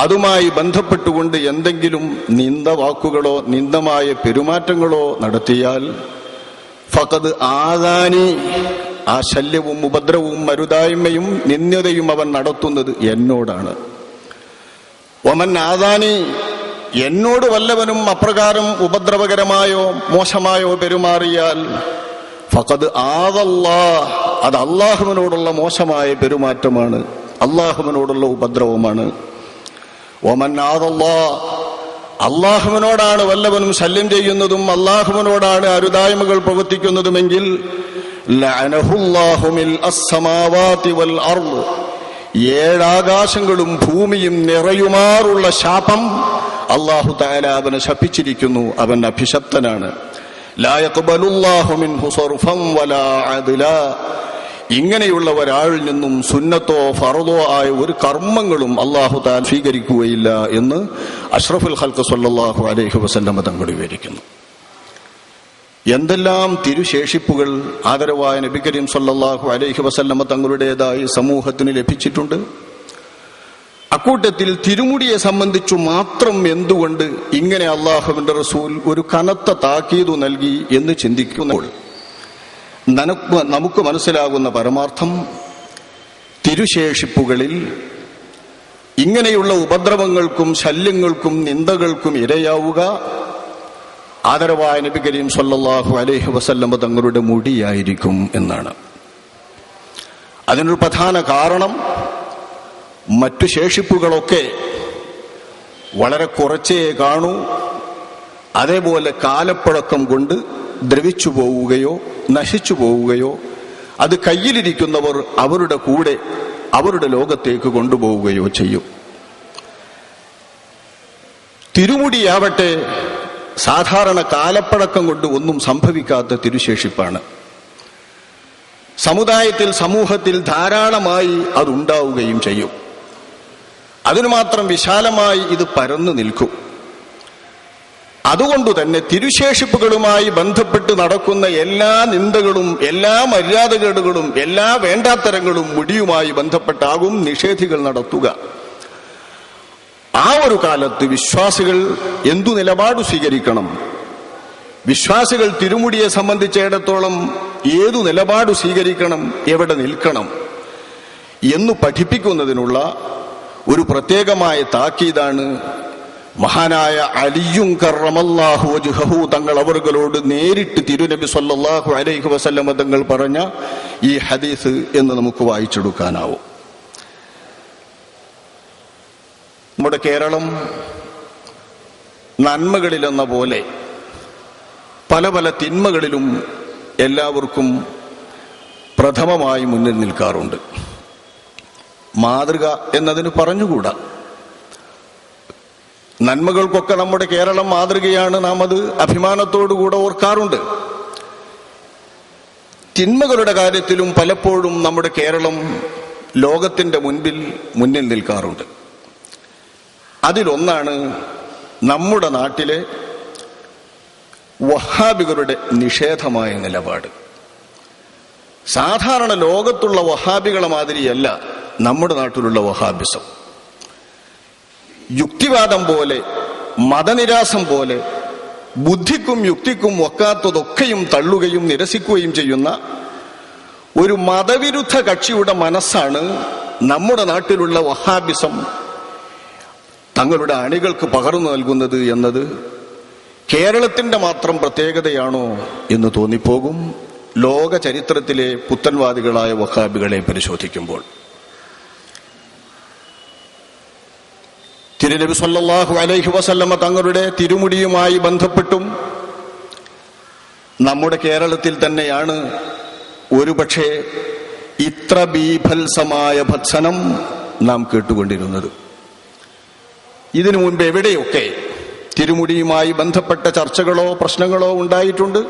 അതുമായി ബന്ധപ്പെട്ടുകൊണ്ട് എന്തെങ്കിലും നിന്ദവാക്കുകളോ നിന്ദമായ പെരുമാറ്റങ്ങളോ നടത്തിയാൽ, ഫഖദ് ആദാനി, ആ ശല്യവും ഉപദ്രവവും മരുതായ്മയും നിന്ദ്യതയും അവൻ നടത്തുന്നത് എന്നോടാണ്. വമൻ ആദാനി, എന്നോട് വല്ലവനും അപ്രകാരം ഉപദ്രവകരമായോ മോശമായോ പെരുമാറിയാൽ, ഫഖദ് ആദല്ലാഹ്, അത് അള്ളാഹുവിനോടുള്ള മോശമായ പെരുമാറ്റമാണ്, അള്ളാഹുവിനോടുള്ള ഉപദ്രവമാണ്. വമൻ ആദല്ലാഹ്, അള്ളാഹുവിനോടാണ് വല്ലവനും ശല്യം ചെയ്യുന്നതും അള്ളാഹുവിനോടാണ് അരുതായ്മകൾ പ്രവർത്തിക്കുന്നതുമെങ്കിൽ, ലഅനഹുല്ലാഹു മിൽഅസ് സമാവാതി വൽ അർദ്, ഏഴാകാശങ്ങളും ഭൂമിയും നിറയുമാറുള്ള ശാപം അല്ലാഹു തആല അവനെ ശപിച്ചിരിക്കുന്നു. അവൻ അഭിശപ്തനാണ്. ലാ യഖ്ബലുല്ലാഹു മിൻഹു സർഫൻ വലാ അദ്ലാ, ഇങ്ങനെയുള്ള ഒരാളിൽ നിന്നും സുന്നത്തോ ഫർദോ ആയ ഒരു കർമ്മങ്ങളും അല്ലാഹു തആല സ്വീകരിക്കുകയില്ല എന്ന് അഷ്റഫുൽ ഖൽഖ് സ്വല്ലല്ലാഹു അലൈഹി വസല്ലം തങ്ങൾ വിവരിക്കുന്നു. എന്തെല്ലാം തിരുശേഷിപ്പുകൾ ആദരവായ നബി കരീം സല്ലല്ലാഹു അലൈഹി വസല്ലം തങ്ങളുടേതായി സമൂഹത്തിന് ലഭിച്ചിട്ടുണ്ട്. അക്കൂട്ടത്തിൽ തിരുമുടിയെ സംബന്ധിച്ചു മാത്രം എന്തുകൊണ്ട് ഇങ്ങനെ അള്ളാഹുവിന്റെ റസൂൽ ഒരു കനത്ത താക്കീതു നൽകി എന്ന് ചിന്തിക്കുമ്പോൾ നമുക്ക് മനസ്സിലാകുന്ന പരമാർത്ഥം, തിരുശേഷിപ്പുകളിൽ ഇങ്ങനെയുള്ള ഉപദ്രവങ്ങൾക്കും ശല്യങ്ങൾക്കും നിന്ദകൾക്കും ഇരയാവുക ആദരവായ നബി കരീം സല്ലല്ലാഹു അലൈഹി വസല്ലം തങ്ങളുടെ മുടിയായിരിക്കും എന്നാണ്. അതിനൊരു പ്രധാന കാരണം, മറ്റു ശേഷിപ്പുകളൊക്കെ വളരെ കുറച്ചേ കാണൂ, അതേപോലെ കാലപ്പഴക്കം കൊണ്ട് ദ്രവിച്ചു പോവുകയോ നശിച്ചു പോവുകയോ അത് കയ്യിലിരിക്കുന്നവർ അവരുടെ കൂടെ അവരുടെ ലോകത്തേക്ക് കൊണ്ടുപോവുകയോ ചെയ്യും. തിരുമുടിയാവട്ടെ സാധാരണ കാലപ്പഴക്കം കൊണ്ട് ഒന്നും സംഭവിക്കാത്ത തിരുശേഷിപ്പാണ്. സമുദായത്തിൽ സമൂഹത്തിൽ ധാരാളമായി അതുണ്ടാവുകയും ചെയ്യും. അതിനു മാത്രം വിശാലമായി ഇത് പരന്നു നിൽക്കും. അതുകൊണ്ടുതന്നെ തിരുശേഷിപ്പുകളുമായി ബന്ധപ്പെട്ട് നടക്കുന്ന എല്ലാ നിന്ദകളും എല്ലാ മര്യാദകേടുകളും എല്ലാ വേണ്ടാത്തരങ്ങളും മുടിയുമായി ബന്ധപ്പെട്ടാകും നിഷേധികൾ നടത്തുക. ആ ഒരു കാലത്ത് വിശ്വാസികൾ എന്തു നിലപാട് സ്വീകരിക്കണം, വിശ്വാസികൾ തിരുമുടിയെ സംബന്ധിച്ചിടത്തോളം ഏതു നിലപാട് സ്വീകരിക്കണം, എവിടെ നിൽക്കണം എന്ന് പഠിപ്പിക്കുന്നതിനുള്ള ഒരു പ്രത്യേകമായ താക്കീതാണ് മഹാനായ അലിയും കറമല്ലാഹു വജ്ഹഹു തങ്ങൾ അവர்களോട് നേരിട്ട് തിരുനബി സല്ലല്ലാഹു അലൈഹി വസല്ലം തങ്ങൾ പറഞ്ഞ ഈ ഹദീസ് എന്ന് നമുക്ക് വായിച്ചെടുക്കാനാവും. നമ്മുടെ കേരളം നന്മകളിലെന്ന പോലെ പല പല തിന്മകളിലും എല്ലാവർക്കും പ്രഥമമായി മുന്നിൽ നിൽക്കാറുണ്ട്. മാതൃക എന്നതിന് പറഞ്ഞുകൂടാ. നന്മകൾക്കൊക്കെ നമ്മുടെ കേരളം മാതൃകയാണ്, നാം അത് അഭിമാനത്തോടുകൂടെ ഓർക്കാറുണ്ട്. തിന്മകളുടെ കാര്യത്തിലും പലപ്പോഴും നമ്മുടെ കേരളം ലോകത്തിന്റെ മുന്നിൽ നിൽക്കാറുണ്ട്. അതിലൊന്നാണ് നമ്മുടെ നാട്ടിലെ വഹാബികളുടെ നിഷേധമായ നിലപാട്. സാധാരണ ലോകത്തുള്ള വഹാബികളെ മാതിരിയല്ല നമ്മുടെ നാട്ടിലുള്ള വഹാബിസം. യുക്തിവാദം പോലെ, മതനിരാസം പോലെ, ബുദ്ധിക്കും യുക്തിക്കും ഒക്കാത്തതൊക്കെയും തള്ളുകയും നിരസിക്കുകയും ചെയ്യുന്ന ഒരു മതവിരുദ്ധ കക്ഷിയുടെ മനസ്സാണ് നമ്മുടെ നാട്ടിലുള്ള വഹാബിസം തങ്ങളുടെ അണികൾക്ക് പകർന്നു നൽകുന്നത് എന്നത് കേരളത്തിന്റെ മാത്രം പ്രത്യേകതയാണോ എന്ന് തോന്നിപ്പോകും ലോക ചരിത്രത്തിലെ പുത്തൻവാദികളായ വഹാബികളെ പരിശോധിക്കുമ്പോൾ. തിരുനബി സല്ലല്ലാഹു അലൈഹി വസല്ലമ തങ്ങളുടെ തിരുമുടിയുമായി ബന്ധപ്പെട്ടും നമ്മുടെ കേരളത്തിൽ തന്നെയാണ് ഒരുപക്ഷെ ഇത്ര ബീഭത്സമായ ഭത്സനം നാം കേട്ടുകൊണ്ടിരുന്നത്. ഇതിനു മുൻപ് എവിടെയൊക്കെ തിരുമുടിയുമായി ബന്ധപ്പെട്ട ചർച്ചകളോ പ്രശ്നങ്ങളോ ഉണ്ടായിട്ടുണ്ട്,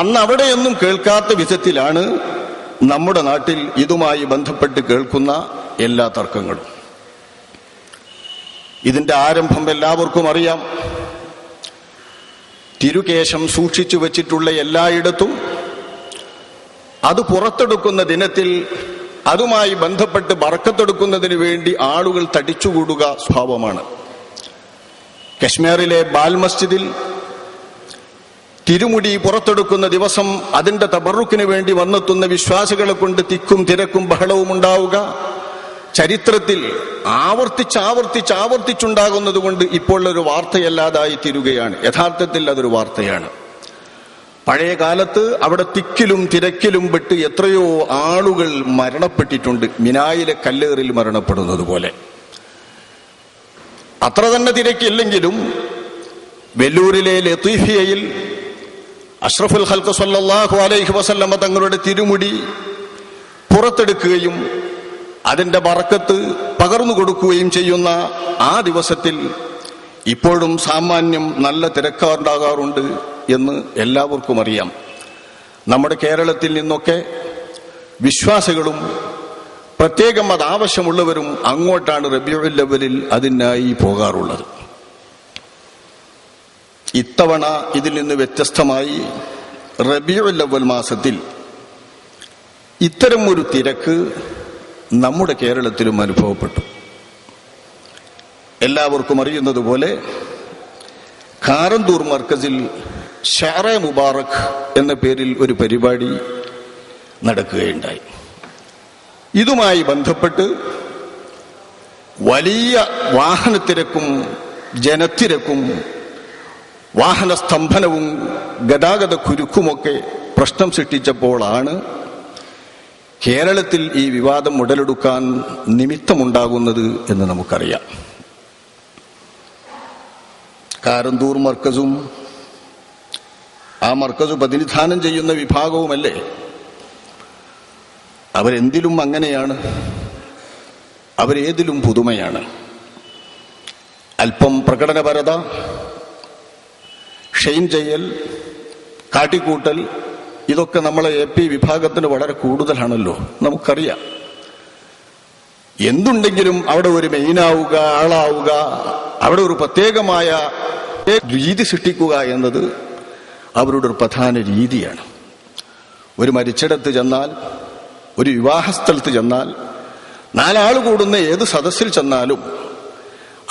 അന്ന് അവിടെയൊന്നും കേൾക്കാത്ത വിധത്തിലാണ് നമ്മുടെ നാട്ടിൽ ഇതുമായി ബന്ധപ്പെട്ട് കേൾക്കുന്ന എല്ലാ തർക്കങ്ങളും. ഇതിന്റെ ആരംഭം എല്ലാവർക്കും അറിയാം. തിരുകേശം സൂക്ഷിച്ചു വച്ചിട്ടുള്ള എല്ലായിടത്തും അത് പുറത്തെടുക്കുന്ന ദിനത്തിൽ അതുമായി ബന്ധപ്പെട്ട് ബർക്കത്തെടുക്കുന്നതിന് വേണ്ടി ആളുകൾ തടിച്ചുകൂടുക സ്വഭാവമാണ്. കശ്മീരിലെ ബാൽ മസ്ജിദിൽ തിരുമുടി പുറത്തെടുക്കുന്ന ദിവസം അതിന്റെ തബറുക്കിന് വേണ്ടി വന്നെത്തുന്ന വിശ്വാസികളെ കൊണ്ട് തിക്കും തിരക്കും ബഹളവും ഉണ്ടാവുക ചരിത്രത്തിൽ ആവർത്തിച്ചുണ്ടാകുന്നത് കൊണ്ട് ഇപ്പോൾ ഒരു വാർത്തയല്ലാതായി തീരുകയാണ്. യഥാർത്ഥത്തിൽ അതൊരു വാർത്തയാണ്. പഴയ കാലത്ത് അവിടെ തിക്കിലും തിരക്കിലും പെട്ട് എത്രയോ ആളുകൾ മരണപ്പെട്ടിട്ടുണ്ട്, മിനായിലെ കല്ലേറിൽ മരണപ്പെടുന്നത് പോലെ. അത്ര തന്നെ തിരക്കില്ലെങ്കിലും വെല്ലൂരിലെ ലത്തീഫിയയിൽ അഷ്റഫുൽ ഖൽഖ് സ്വല്ലല്ലാഹു അലൈഹി വസല്ലമ തങ്ങളുടെ തിരുമുടി പുറത്തെടുക്കുകയും അതിന്റെ ബറക്കത്ത് പകർന്നു കൊടുക്കുകയും ചെയ്യുന്ന ആ ദിവസത്തിൽ ഇപ്പോഴും സാമാന്യം നല്ല തിരക്കുണ്ടാകാറുണ്ട് എന്ന് എല്ലാവർക്കും അറിയാം. നമ്മുടെ കേരളത്തിൽ നിന്നൊക്കെ വിശ്വാസികളും പ്രത്യേകം അത് ആവശ്യമുള്ളവരും അങ്ങോട്ടാണ് റബീഉൽ അവ്വലിൽ അതിനായി പോകാറുള്ളത്. ഇത്തവണ ഇതിൽ നിന്ന് വ്യത്യസ്തമായി റബീഉൽ അവ്വൽ മാസത്തിൽ ഇത്തരം ഒരു തിരക്ക് നമ്മുടെ കേരളത്തിലും അനുഭവപ്പെട്ടു. എല്ലാവർക്കും അറിയുന്നതുപോലെ കാരന്തൂർ മർക്കസിൽ ഷഅറേ മുബാറക് എന്ന പേരിൽ ഒരു പരിപാടി നടക്കുകയുണ്ടായി. ഇതുമായി ബന്ധപ്പെട്ട് വലിയ വാഹനത്തിരക്കും ജനത്തിരക്കും വാഹന സ്തംഭനവും ഗതാഗത കുരുക്കുമൊക്കെ പ്രശ്നം സൃഷ്ടിച്ചപ്പോഴാണ് കേരളത്തിൽ ഈ വിവാദം ഉടലെടുക്കാൻ നിമിത്തമുണ്ടാകുന്നത് എന്ന് നമുക്കറിയാം. കാരന്തൂർ മർക്കസും ആ മർക്കസ് പ്രതിനിധാനം ചെയ്യുന്ന വിഭാഗവുമല്ലേ, അവരെന്തിലും അങ്ങനെയാണ്, അവരേതിലും പുതുമയാണ്. അല്പം പ്രകടനപരത, ഷെയിൻ ചെയ്യൽ, കാട്ടിക്കൂട്ടൽ, ഇതൊക്കെ നമ്മളെ AP വിഭാഗത്തിന് വളരെ കൂടുതലാണല്ലോ, നമുക്കറിയാം. എന്തുണ്ടെങ്കിലും അവിടെ ഒരു മെയിനാവുക, ആളാവുക, അവിടെ ഒരു പ്രത്യേകമായ രീതി സൃഷ്ടിക്കുക എന്നത് അവരുടെ ഒരു പ്രധാന രീതിയാണ്. ഒരു മരിച്ചിടത്ത് ചെന്നാൽ, ഒരു വിവാഹസ്ഥലത്ത് ചെന്നാൽ, 4 ആൾ കൂടുന്ന ഏത് സദസ്സിൽ ചെന്നാലും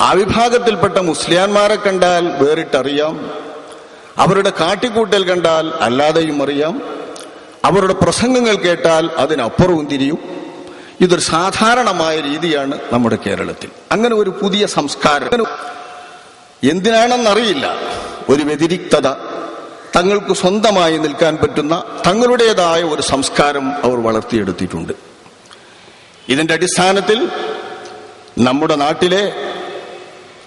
ആ വിഭാഗത്തിൽപ്പെട്ട മുസ്ലിയാന്മാരെ കണ്ടാൽ വേറിട്ടറിയാം, അവരുടെ കാട്ടിക്കൂട്ടൽ കണ്ടാൽ അല്ലാതെയും അറിയാം, അവരുടെ പ്രസംഗങ്ങൾ കേട്ടാൽ അതിനപ്പുറവും തിരിയും. ഇതൊരു സാധാരണമായ രീതിയാണ് നമ്മുടെ കേരളത്തിൽ. അങ്ങനെ ഒരു പുതിയ സംസ്കാരം എന്തിനാണെന്നറിയില്ല, ഒരു വ്യതിരിക്തത, തങ്ങൾക്ക് സ്വന്തമായി നിൽക്കാൻ പറ്റുന്ന തങ്ങളുടേതായ ഒരു സംസ്കാരം അവർ വളർത്തിയെടുത്തിട്ടുണ്ട്. ഇതിന്റെ അടിസ്ഥാനത്തിൽ നമ്മുടെ നാട്ടിലെ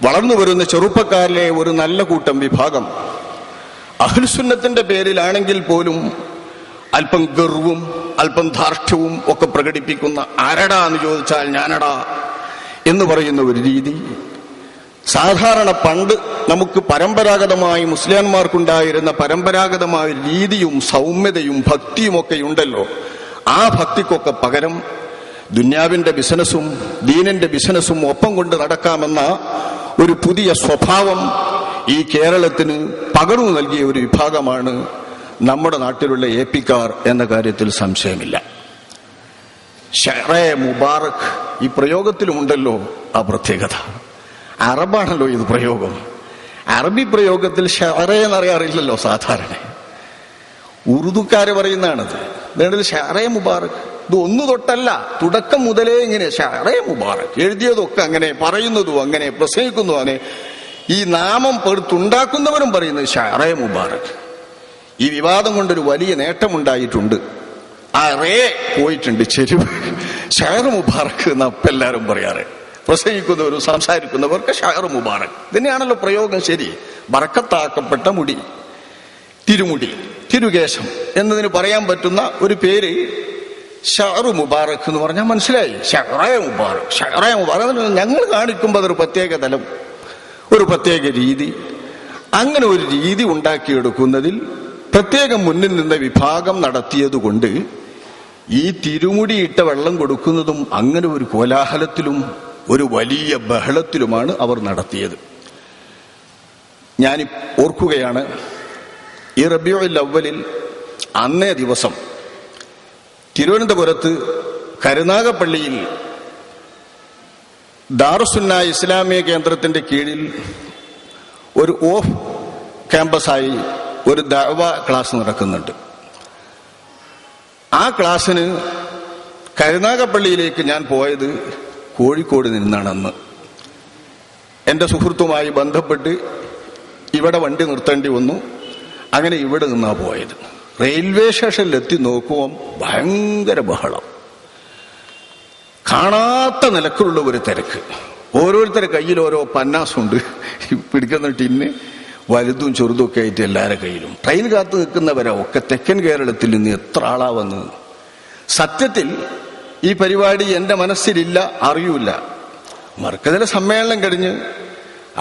വളർന്നു വരുന്ന ചെറുപ്പക്കാരിലെ ഒരു നല്ല കൂട്ടം വിഭാഗം അഹ്ലുസുന്നത്തിന്റെ പേരിലാണെങ്കിൽ പോലും അല്പം ഗർവും അല്പം ധാർഷ്ട്യവും ഒക്കെ പ്രകടിപ്പിക്കുന്ന, ആരടാ എന്ന് ചോദിച്ചാൽ ഞാനടാ എന്ന് പറയുന്ന ഒരു രീതി, സാധാരണ പണ്ട് നമുക്ക് പരമ്പരാഗതമായി മുസ്ലിംമാർക്കുണ്ടായിരുന്ന പരമ്പരാഗതമായ രീതിയും സൗമ്യതയും ഭക്തിയുമൊക്കെ ഉണ്ടല്ലോ, ആ ഭക്തിക്കൊക്കെ പകരം ദുന്യാവിന്റെ ബിസിനസ്സും ദീനിന്റെ ബിസിനസ്സും ഒപ്പം കൊണ്ട് നടക്കാമെന്ന ഒരു പുതിയ സ്വഭാവം ഈ കേരളത്തിന് പകർന്നു നൽകിയ ഒരു വിഭാഗമാണ് നമ്മുടെ നാട്ടിലുള്ള APക്കാർ എന്ന കാര്യത്തിൽ സംശയമില്ല. ഷഅറേ മുബാറക് ഈ പ്രയോഗത്തിലുമുണ്ടല്ലോ ആ പ്രത്യേകത. അറബാണല്ലോ ഇത് പ്രയോഗം. അറബി പ്രയോഗത്തിൽ ഷഅറേ എന്നറിയാറില്ലല്ലോ സാധാരണ. ഉറുദുക്കാര് പറയുന്നതാണത്. വേണ്ടത് ഷഅറേ മുബാറക്. ഇത് ഒന്നു തൊട്ടല്ല, തുടക്കം മുതലേ ഇങ്ങനെ ഷഅറേ മുബാറക്. എഴുതിയതൊക്കെ അങ്ങനെ, പറയുന്നതും അങ്ങനെ, പ്രസംഗിക്കുന്നതും അങ്ങനെ. ഈ നാമം പെടുത്തുണ്ടാക്കുന്നവരും പറയുന്നത് ഷഅറേ മുബാറക്. ഈ വിവാദം കൊണ്ടൊരു വലിയ നേട്ടമുണ്ടായിട്ടുണ്ട്. ആ റേ പോയിട്ടുണ്ട്, ചെരുവ്. ഷഅർ മുബാറക് എന്ന് എല്ലാവരും പറയാറ്. പ്രസംഗിക്കുന്നവരും സംസാരിക്കുന്നവർക്ക് ഷഅർ മുബാറക് തന്നെയാണല്ലോ പ്രയോഗം. ശരി, ബറക്കത്താക്കപ്പെട്ട മുടി തിരുമുടി, തിരുകേശം എന്നതിന് പറയാൻ പറ്റുന്ന ഒരു പേര് ഷഅറു മുബാറക് എന്ന് പറഞ്ഞാൽ മനസ്സിലായി. ഷഅറേ മുബാറക് ഞങ്ങൾ കാണിക്കുമ്പോൾ അതൊരു പ്രത്യേക തലം, ഒരു പ്രത്യേക രീതി. അങ്ങനെ ഒരു രീതി ഉണ്ടാക്കിയെടുക്കുന്നതിൽ പ്രത്യേകം മുന്നിൽ നിന്ന വിഭാഗം നടത്തിയതുകൊണ്ട് ഈ തിരുമുടിയിട്ട വെള്ളം കൊടുക്കുന്നതും അങ്ങനെ ഒരു കോലാഹലത്തിലും ഒരു വലിയ ബഹളത്തിലുമാണ് അവർ നടത്തിയത്. ഞാൻ ഓർക്കുകയാണ്, ഈ റബീഉൽ അവ്വലിൽ അന്നേ ദിവസം തിരുവനന്തപുരത്ത് കരുനാഗപ്പള്ളിയിൽ ദാറുസുന്ന ഇസ്ലാമിക കേന്ദ്രത്തിന്റെ കീഴിൽ ഒരു ഓഫ് ക്യാമ്പസായി ഒരു ദഅവ ക്ലാസ് നടക്കുന്നുണ്ട്. ആ ക്ലാസ്സിന് കരുനാഗപ്പള്ളിയിലേക്ക് ഞാൻ പോയത് കോഴിക്കോട് നിന്നാണ്. അന്ന് എൻ്റെ സുഹൃത്തുമായി ബന്ധപ്പെട്ട് ഇവിടെ വണ്ടി നിർത്തേണ്ടി വന്നു. അങ്ങനെ ഇവിടെ നിന്നാ പോയത്. റെയിൽവേ സ്റ്റേഷനിലെത്തി നോക്കുമ്പോൾ ഭയങ്കര ബഹളം, കാണാത്ത നിലക്കുള്ള ഒരു തിരക്ക്. ഓരോരുത്തരുടെ കയ്യിൽ ഓരോ പന്നാസുണ്ട്, പിടിക്കുന്ന ടിന്ന് വലുതും ചെറുതും ഒക്കെ ആയിട്ട് എല്ലാവരുടെ കയ്യിലും. ട്രെയിൻ കാത്തു നിൽക്കുന്നവരെ ഒക്കെ തെക്കൻ കേരളത്തിൽ നിന്ന് എത്ര ആളാ വന്നത്. സത്യത്തിൽ ഈ പരിപാടി എൻ്റെ മനസ്സിലില്ല, അറിയൂല. മർക്കസിലെ സമ്മേളനം കഴിഞ്ഞ്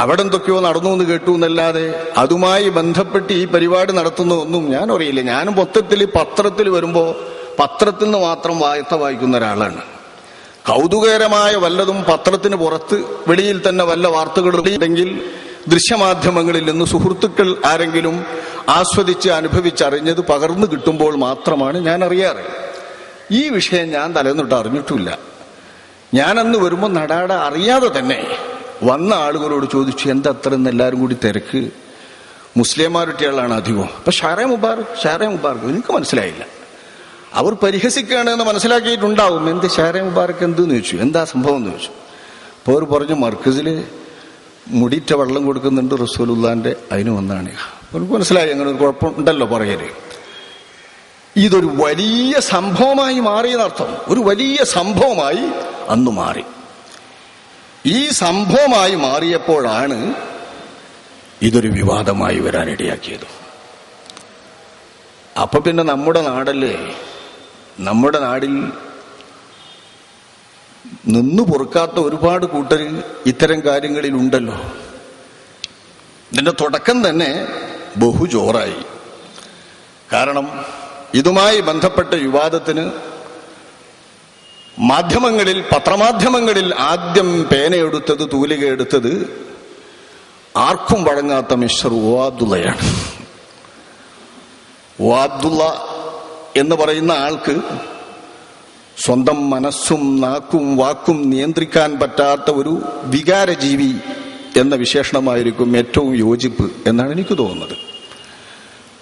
അവിടെ എന്തൊക്കെയോ നടന്നു എന്ന് കേട്ടു എന്നല്ലാതെ അതുമായി ബന്ധപ്പെട്ട് ഈ പരിപാടി നടത്തുന്നതൊന്നും ഞാൻ അറിയില്ല. ഞാനും മൊത്തത്തിൽ പത്രത്തിൽ വരുമ്പോൾ പത്രത്തിൽ നിന്ന് മാത്രം വാർത്ത വായിക്കുന്ന ഒരാളാണ്. കൗതുകകരമായ വല്ലതും പത്രത്തിന് പുറത്ത് വെളിയിൽ തന്നെ വല്ല വാർത്തകളുണ്ടെങ്കിൽ ദൃശ്യമാധ്യമങ്ങളിൽ നിന്ന് സുഹൃത്തുക്കൾ ആരെങ്കിലും ആസ്വദിച്ച് അനുഭവിച്ചറിഞ്ഞത് പകർന്നു കിട്ടുമ്പോൾ മാത്രമാണ് ഞാൻ അറിയാറ്. ഈ വിഷയം ഞാൻ തലേന്നിട്ട് അറിഞ്ഞിട്ടില്ല. ഞാനന്ന് വരുമ്പോൾ നടാട അറിയാതെ തന്നെ വന്ന ആളുകളോട് ചോദിച്ചു, എന്താ അത്ര എല്ലാവരും കൂടി തിരക്ക്? മുസ്ലിംമാരുട്ടികളാണ് അധികം. അപ്പൊ ഷാറേ മുബാറക് എനിക്ക് മനസ്സിലായില്ല. അവർ പരിഹസിക്കുകയാണെന്ന് മനസ്സിലാക്കിയിട്ടുണ്ടാവും. എന്ത് ഷാറേ മുബാറക് എന്തെന്ന് ചോദിച്ചു, എന്താ സംഭവം എന്ന് ചോദിച്ചു. അപ്പോൾ അവർ പറഞ്ഞു, മർക്കസില് മുടിറ്റ വെള്ളം കൊടുക്കുന്നുണ്ട് റസൂലുള്ളാന്റെ, അതിന് വന്നാണ്. എനിക്ക് മനസ്സിലായി, അങ്ങനെ ഒരു കുഴപ്പമുണ്ടല്ലോ പറയല്. ഇതൊരു വലിയ സംഭവമായി മാറിയെന്നർത്ഥം. ഒരു വലിയ സംഭവമായി അന്ന് മാറി. ഈ സംഭവമായി മാറിയപ്പോഴാണ് ഇതൊരു വിവാദമായി വരാനിടയാക്കിയത്. അപ്പൊ പിന്നെ നമ്മുടെ നാടല്ലേ, നമ്മുടെ നാടിൽ നിന്നു പൊറുക്കാത്ത ഒരുപാട് കൂട്ടർ ഇത്തരം കാര്യങ്ങളിൽ ഉണ്ടല്ലോ. ഇതിന്റെ തുടക്കം തന്നെ ബഹുജോറായി. കാരണം ഇതുമായി ബന്ധപ്പെട്ട വിവാദത്തിന് മാധ്യമങ്ങളിൽ, പത്രമാധ്യമങ്ങളിൽ ആദ്യം പേനയെടുത്തത്, തൂലിക എടുത്തത് ആർക്കും വഴങ്ങാത്ത മിസ്റ്റർ ഓഅബ്ദുള്ളയാണ്. ഓഅബ്ദുള്ള എന്ന് പറയുന്ന ആൾക്ക് സ്വന്തം മനസ്സും നാക്കും വാക്കും നിയന്ത്രിക്കാൻ പറ്റാത്ത ഒരു വികാരജീവി എന്ന വിശേഷണമായിരിക്കും ഏറ്റവും യോജിപ്പ് എന്നാണ് എനിക്ക് തോന്നുന്നത്.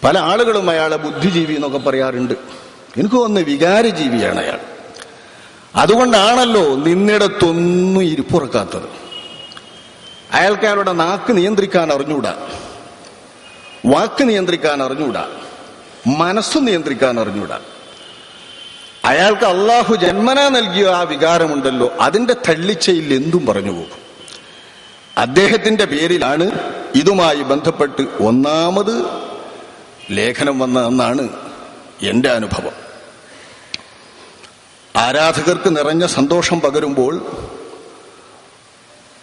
പല ആളുകളും അയാളെ ബുദ്ധിജീവി എന്നൊക്കെ പറയാറുണ്ട്. എനിക്ക് തോന്നുന്നത് വികാരജീവിയാണ് അയാൾ. അതുകൊണ്ടാണല്ലോ നിന്നിടത്തൊന്നും ഇരിപ്പുറക്കാത്തത്. അയാൾക്ക് അയാളുടെ നാക്ക് നിയന്ത്രിക്കാൻ അറിഞ്ഞൂടാ, വാക്ക് നിയന്ത്രിക്കാൻ അറിഞ്ഞൂടാ, മനസ്സ് നിയന്ത്രിക്കാൻ അറിഞ്ഞൂടാ. അയാൾക്ക് അള്ളാഹു ജന്മനാ നൽകിയ ആ വികാരമുണ്ടല്ലോ, അതിന്റെ തള്ളിച്ചയിൽ എന്തും പറഞ്ഞു പോകും. അദ്ദേഹത്തിന്റെ പേരിലാണ് ഇതുമായി ബന്ധപ്പെട്ട് ഒന്നാമത് ലേഖനം വന്നതെന്നാണ് എന്റെ അനുഭവം. ആരാധകർക്ക് നിറഞ്ഞ സന്തോഷം പകരുമ്പോൾ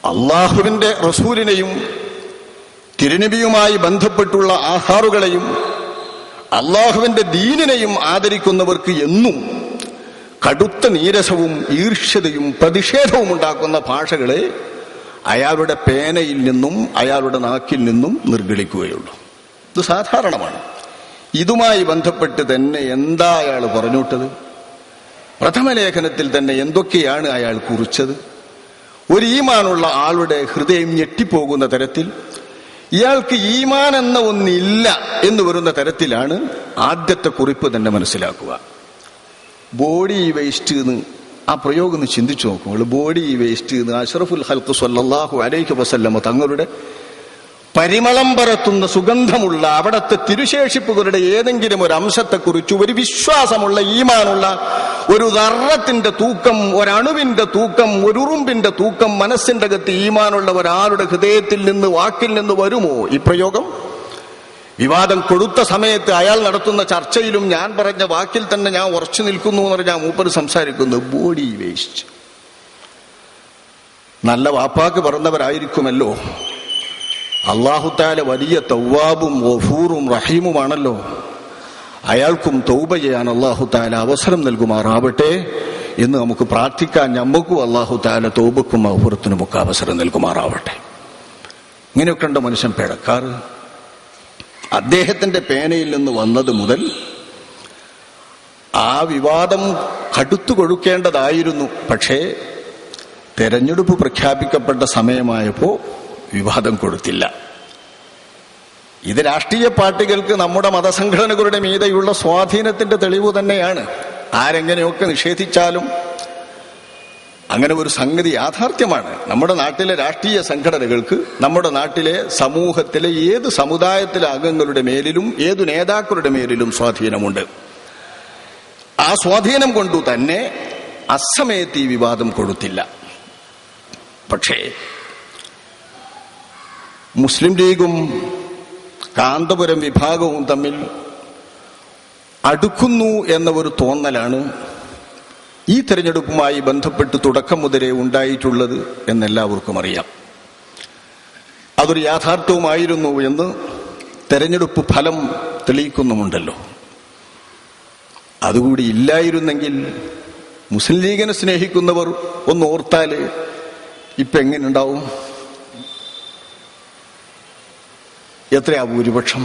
അള്ളാഹുവിന്റെ റസൂലിനെയും തിരുനബിയുമായി ബന്ധപ്പെട്ടുള്ള ആഹാറുകളെയും അള്ളാഹുവിന്റെ ദീനിനെയും ആദരിക്കുന്നവർക്ക് എന്നും കടുത്ത നീരസവും ഈർഷ്യതയും പ്രതിഷേധവും ഉണ്ടാക്കുന്ന ഭാഷകളെ അയാളുടെ പേനയിൽ നിന്നും അയാളുടെ നാക്കിൽ നിന്നും നിർഗളിക്കുകയുള്ളൂ. ഇത് സാധാരണമാണ്. ഇതുമായി ബന്ധപ്പെട്ട് തന്നെ എന്താ അയാൾ പറഞ്ഞുവിട്ടത്? പ്രഥമ ലേഖനത്തിൽ തന്നെ എന്തൊക്കെയാണ് അയാൾ കുറിച്ചത്? ഒരു ഈമാനുള്ള ആളുടെ ഹൃദയം ഞെട്ടിപ്പോകുന്ന തരത്തിൽ, ഇയാൾക്ക് ഈമാൻ എന്ന ഒന്നില്ല എന്ന് വരുന്ന തരത്തിലാണ് ആദ്യത്തെ കുറിപ്പ് തന്നെ മനസ്സിലാക്കുക. ബോഡി വേസ്റ്റ് എന്ന് ആ പ്രയോഗം ഒന്ന് ചിന്തിച്ചു നോക്കും. ബോഡി വേസ്റ്റ് എന്ന് അഷ്റഫുൽ ഖൽഖ് സ്വല്ലല്ലാഹു അലൈഹി വസല്ലമ തങ്ങളുടെ പരിമളം പരത്തുന്ന സുഗന്ധമുള്ള അവിടത്തെ തിരുശേഷിപ്പുകളുടെ ഏതെങ്കിലും ഒരു അംശത്തെക്കുറിച്ച് ഒരു വിശ്വാസമുള്ള ഈമാനുള്ള ഒരു ദർറത്തിന്റെ തൂക്കം, ഒരണുവിന്റെ തൂക്കം, ഒരു ഉറുമ്പിന്റെ തൂക്കം മനസ്സിന്റെ അകത്ത് ഈമാനുള്ള ഒരാളുടെ ഹൃദയത്തിൽ നിന്ന്, വാക്കിൽ നിന്ന് വരുമോ ഈ പ്രയോഗം? വിവാദം കൊടുത്ത സമയത്ത് അയാൾ നടത്തുന്ന ചർച്ചയിലും ഞാൻ പറഞ്ഞ വാക്കിൽ തന്നെ ഞാൻ ഉറച്ചു നിൽക്കുന്നു എന്ന് പറഞ്ഞാൽ മൂപ്പര് സംസാരിക്കുന്നു ബോഡി വേസ്റ്റ്. നല്ല വാപ്പാക്ക് പറഞ്ഞവരായിരിക്കുമല്ലോ. അല്ലാഹു തആല വലിയ തവ്വാബും ഗഫൂറും റഹീമുമാണല്ലോ. അയാൾക്കും തൗബ ചെയ്യാൻ അല്ലാഹു തആല അവസരം നൽകുമാറാവട്ടെ എന്ന് നമുക്ക് പ്രാർത്ഥിക്കാൻ. നമുക്കും അല്ലാഹു തആല തൗബക്കും ഗഫൂറത്തിനും ഒക്കെ അവസരം നൽകുമാറാവട്ടെ. ഇങ്ങനെയൊക്കെ ഉണ്ട് മനുഷ്യൻ പിഴക്കാറ്. അദ്ദേഹത്തിന്റെ പേനയിൽ നിന്ന് വന്നത് മുതൽ ആ വിവാദം കടുത്തു കൊടുക്കേണ്ടതായിരുന്നു. പക്ഷേ തെരഞ്ഞെടുപ്പ് പ്രഖ്യാപിക്കപ്പെട്ട സമയമായപ്പോ വിവാദം കൊടുത്തില്ല. ഇത് രാഷ്ട്രീയ പാർട്ടികൾക്ക് നമ്മുടെ മതസംഘടനകളുടെ മീതെയുള്ള സ്വാധീനത്തിന്റെ തെളിവ് തന്നെയാണ്. ആരെങ്ങനെയൊക്കെ നിഷേധിച്ചാലും അങ്ങനെ ഒരു സംഗതി യാഥാർത്ഥ്യമാണ്. നമ്മുടെ നാട്ടിലെ രാഷ്ട്രീയ സംഘടനകൾക്ക് നമ്മുടെ നാട്ടിലെ സമൂഹത്തിലെ ഏത് സമുദായത്തിലെ അംഗങ്ങളുടെ മേലിലും ഏതു നേതാക്കളുടെ മേലിലും സ്വാധീനമുണ്ട്. ആ സ്വാധീനം കൊണ്ടു തന്നെ അസമയത്ത് ഈ വിവാദം കൊടുത്തില്ല. പക്ഷേ മുസ്ലിം ലീഗും കാന്തപുരം വിഭാഗവും തമ്മിൽ അടുക്കുന്നു എന്ന ഒരു തോന്നലാണ് ഈ തെരഞ്ഞെടുപ്പുമായി ബന്ധപ്പെട്ട് തുടക്കം മുതലേ ഉണ്ടായിട്ടുള്ളത് എന്നെല്ലാവർക്കും അറിയാം. അതൊരു യാഥാർത്ഥ്യവുമായിരുന്നു എന്ന് തെരഞ്ഞെടുപ്പ് ഫലം തെളിയിക്കുന്നുമുണ്ടല്ലോ. അതുകൂടി ഇല്ലായിരുന്നെങ്കിൽ മുസ്ലിം ലീഗിനെ സ്നേഹിക്കുന്നവർ ഒന്ന് ഓർത്താല് ഇപ്പൊ എങ്ങനെയുണ്ടാവും? എത്രയാ ഭൂരിപക്ഷം?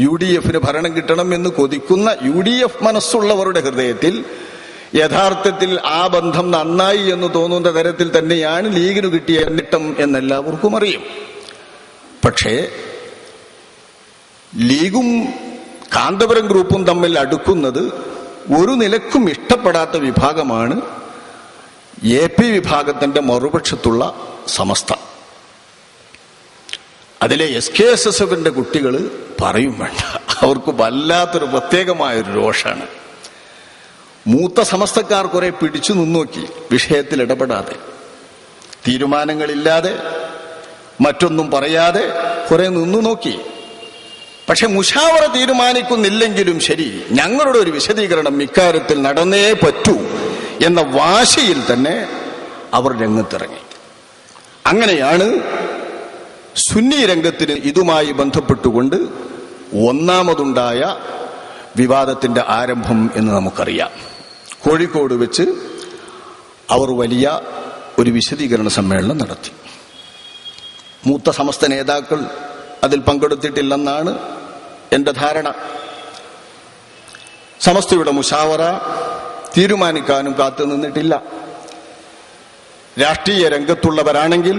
UDF ഭരണം കിട്ടണം എന്ന് കൊതിക്കുന്ന UDF മനസ്സുള്ളവരുടെ ഹൃദയത്തിൽ യഥാർത്ഥത്തിൽ ആ ബന്ധം നന്നായി എന്ന് തോന്നുന്ന തരത്തിൽ തന്നെയാണ് ലീഗിന് കിട്ടിയ നേട്ടം എന്നെല്ലാവർക്കും അറിയും. പക്ഷേ ലീഗും കാന്തപുരം ഗ്രൂപ്പും തമ്മിൽ അടുക്കുന്നത് ഒരു നിലക്കും ഇഷ്ടപ്പെടാത്ത വിഭാഗമാണ് AP വിഭാഗത്തിന്റെ മറുപക്ഷത്തുള്ള സമസ്ത. അതിലെ SKSSFന്റെ കുട്ടികൾ പറയും വേണ്ട, അവർക്ക് വല്ലാത്തൊരു പ്രത്യേകമായൊരു രോഷാണ്. മൂത്ത സമസ്തക്കാർ കുറെ പിടിച്ചു നിന്നോക്കി, വിഷയത്തിൽ ഇടപെടാതെ, തീരുമാനങ്ങളില്ലാതെ, മറ്റൊന്നും പറയാതെ കുറെ നിന്നു നോക്കി. പക്ഷെ മുശാവറ തീരുമാനിക്കുന്നില്ലെങ്കിലും ശരി, ഞങ്ങളുടെ ഒരു വിശദീകരണം ഇക്കാര്യത്തിൽ നടന്നേ പറ്റൂ എന്ന വാശിയിൽ തന്നെ അവർ രംഗത്തിറങ്ങി. അങ്ങനെയാണ് സുന്നി രംഗത്തിന് ഇതുമായി ബന്ധപ്പെട്ടുകൊണ്ട് ഒന്നാമതുണ്ടായ വിവാദത്തിന്റെ ആരംഭം എന്ന് നമുക്കറിയാം. കോഴിക്കോട് വെച്ച് അവർ വലിയ ഒരു വിശദീകരണ സമ്മേളനം നടത്തി. മൂത്ത സമസ്ത നേതാക്കൾ അതിൽ പങ്കെടുത്തിട്ടില്ലെന്നാണ് എന്റെ ധാരണ. സമസ്തയുടെ മുശാവറ തീരുമാനിക്കാനും കാത്തു നിന്നിട്ടില്ല. രാഷ്ട്രീയ രംഗത്തുള്ളവരാണെങ്കിൽ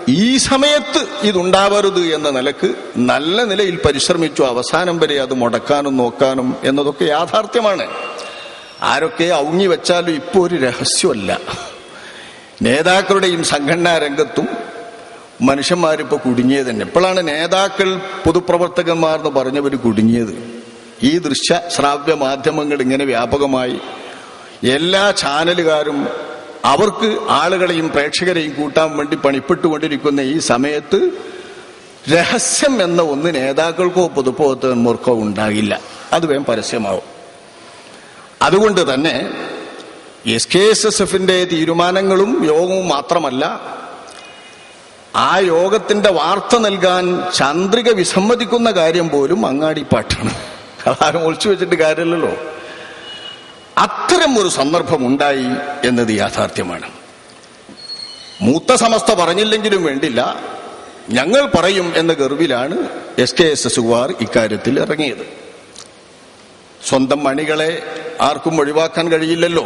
ഈ സമയത്ത് ഇതുണ്ടാവരുത് എന്ന നിലക്ക് നല്ല നിലയിൽ പരിശ്രമിച്ചു അവസാനം വരെ അത് മുടക്കാനും നോക്കാനും എന്നതൊക്കെ യാഥാർത്ഥ്യമാണ്. ആരൊക്കെ ഔങ്ങി വെച്ചാലും ഇപ്പോൾ ഒരു രഹസ്യമല്ല. നേതാക്കളുടെയും സംഘടനാ രംഗത്തും മനുഷ്യന്മാരിപ്പോ കുടുങ്ങിയത് തന്നെ. ഇപ്പോഴാണ് നേതാക്കൾ പൊതുപ്രവർത്തകന്മാർ എന്ന് പറഞ്ഞവർ കുടുങ്ങിയത്. ഈ ദൃശ്യ ശ്രാവ്യ മാധ്യമങ്ങൾ ഇങ്ങനെ വ്യാപകമായി എല്ലാ ചാനലുകാരും അവർക്ക് ആളുകളെയും പ്രേക്ഷകരെയും കൂട്ടാൻ വേണ്ടി പണിപ്പെട്ടുകൊണ്ടിരിക്കുന്ന ഈ സമയത്ത് രഹസ്യം എന്ന ഒന്ന് നേതാക്കൾക്കോ പൊതുപ്രവർത്തകന്മാർക്കോ ഉണ്ടാകില്ല. അത് വേഗം പരസ്യമാവും. അതുകൊണ്ട് തന്നെ SKSSFന്റെ തീരുമാനങ്ങളും യോഗവും മാത്രമല്ല, ആ യോഗത്തിന്റെ വാർത്ത നൽകാൻ ചന്ദ്രിക വിസമ്മതിക്കുന്ന കാര്യം പോലും അങ്ങാടിപ്പാട്ടാണ്. അതാരും ഒളിച്ചു വെച്ചിട്ട് കാര്യമില്ലല്ലോ. അത്തരം ഒരു സന്ദർഭം ഉണ്ടായി എന്നത് യാഥാർത്ഥ്യമാണ്. മൂത്ത സമസ്ത പറഞ്ഞില്ലെങ്കിലും വേണ്ടില്ല, ഞങ്ങൾ പറയും എന്ന ഗർവിലാണ് SKSSകാർ ഇക്കാര്യത്തിൽ ഇറങ്ങിയത്. സ്വന്തം മണികളെ ആർക്കും ഒഴിവാക്കാൻ കഴിയില്ലല്ലോ.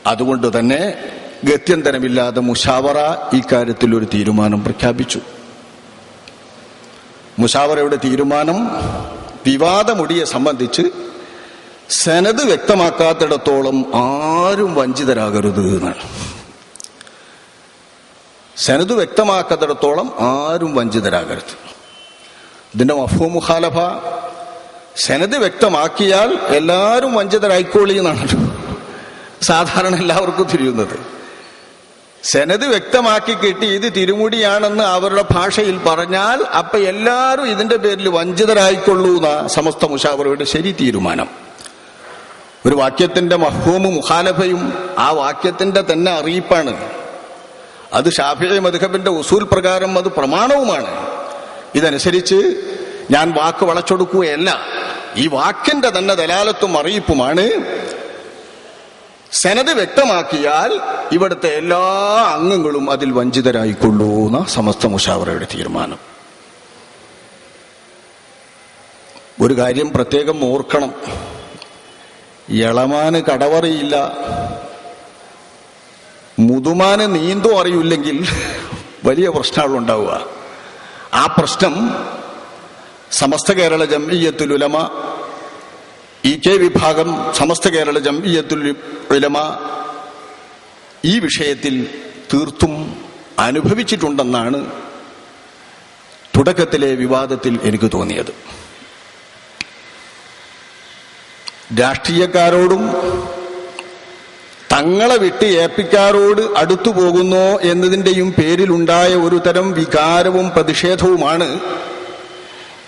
അതുകൊണ്ട് തന്നെ ഗത്യന്തരമില്ലാതെ മുശാവറ ഇക്കാര്യത്തിൽ ഒരു തീരുമാനം പ്രഖ്യാപിച്ചു. മുശാവറയുടെ തീരുമാനം വിവാദമൊടിയെ സംബന്ധിച്ച് സനദ് വ്യക്തമാക്കാത്തിടത്തോളം ആരും വഞ്ചിതരാകരുത് എന്നാണ്. സനദ് വ്യക്തമാക്കാത്തിടത്തോളം ആരും വഞ്ചിതരാകരുത്. ഇതിന്റെ മഫ്ഹൂം മുഖാലഫ സനദ് വ്യക്തമാക്കിയാൽ എല്ലാവരും വഞ്ചിതരായിക്കോളി എന്നാണല്ലോ സാധാരണ എല്ലാവർക്കും തിരിയുന്നത്. സനത് വ്യക്തമാക്കി കിട്ടി ഇത് തിരുമുടിയാണെന്ന് അവരുടെ ഭാഷയിൽ പറഞ്ഞാൽ അപ്പൊ എല്ലാവരും ഇതിന്റെ പേരിൽ വഞ്ചിതരായിക്കൊള്ളൂ എന്ന സമസ്ത മുശാവറയുടെ ശരി തീരുമാനം. ഒരു വാക്യത്തിന്റെ മഫ്ഹൂമും മുഖാലഫയും ആ വാക്യത്തിന്റെ തന്നെ അറിയിപ്പാണ്. അത് ശാഫിഈ മദ്ഹബിന്റെ ഉസൂൽ പ്രകാരം അത് പ്രമാണവുമാണ്. ഇതനുസരിച്ച് ഞാൻ വാക്ക് വളച്ചൊടുക്കുകയല്ല. ഈ വാക്കിന്റെ തന്നെ ദലാലത്തും അറിയിപ്പുമാണ്. സനത് വ്യക്തമാക്കിയാൽ ഇവിടുത്തെ എല്ലാ അംഗങ്ങളും അതിൽ വഞ്ചിതരായിക്കൊള്ളൂ എന്ന സമസ്ത മുശാവറയുടെ തീരുമാനം. ഒരു കാര്യം പ്രത്യേകം ഓർക്കണം, ഇളമാന് കടവറിയില്ല, മുതുമാന് നീന്തോ അറിയില്ലെങ്കിൽ വലിയ പ്രശ്നങ്ങളുണ്ടാവുക. ആ പ്രശ്നം സമസ്ത കേരള ജംഇയ്യത്തുൽ ഉലമ, EK വിഭാഗം സമസ്ത കേരള ജംഇയ്യത്തുൽ ഉലമ ഈ വിഷയത്തിൽ തീർത്തും അനുഭവിച്ചിട്ടുണ്ടെന്നാണ് തുടക്കത്തിലെ വിവാദത്തിൽ എനിക്ക് തോന്നിയത്. രാഷ്ട്രീയക്കാരോടും തങ്ങളെ വിട്ട് ഏൽപ്പിക്കാരോട് അടുത്തു പോകുന്നോ എന്നതിന്റെയും പേരിലുണ്ടായ ഒരു തരം വികാരവും പ്രതിഷേധവുമാണ്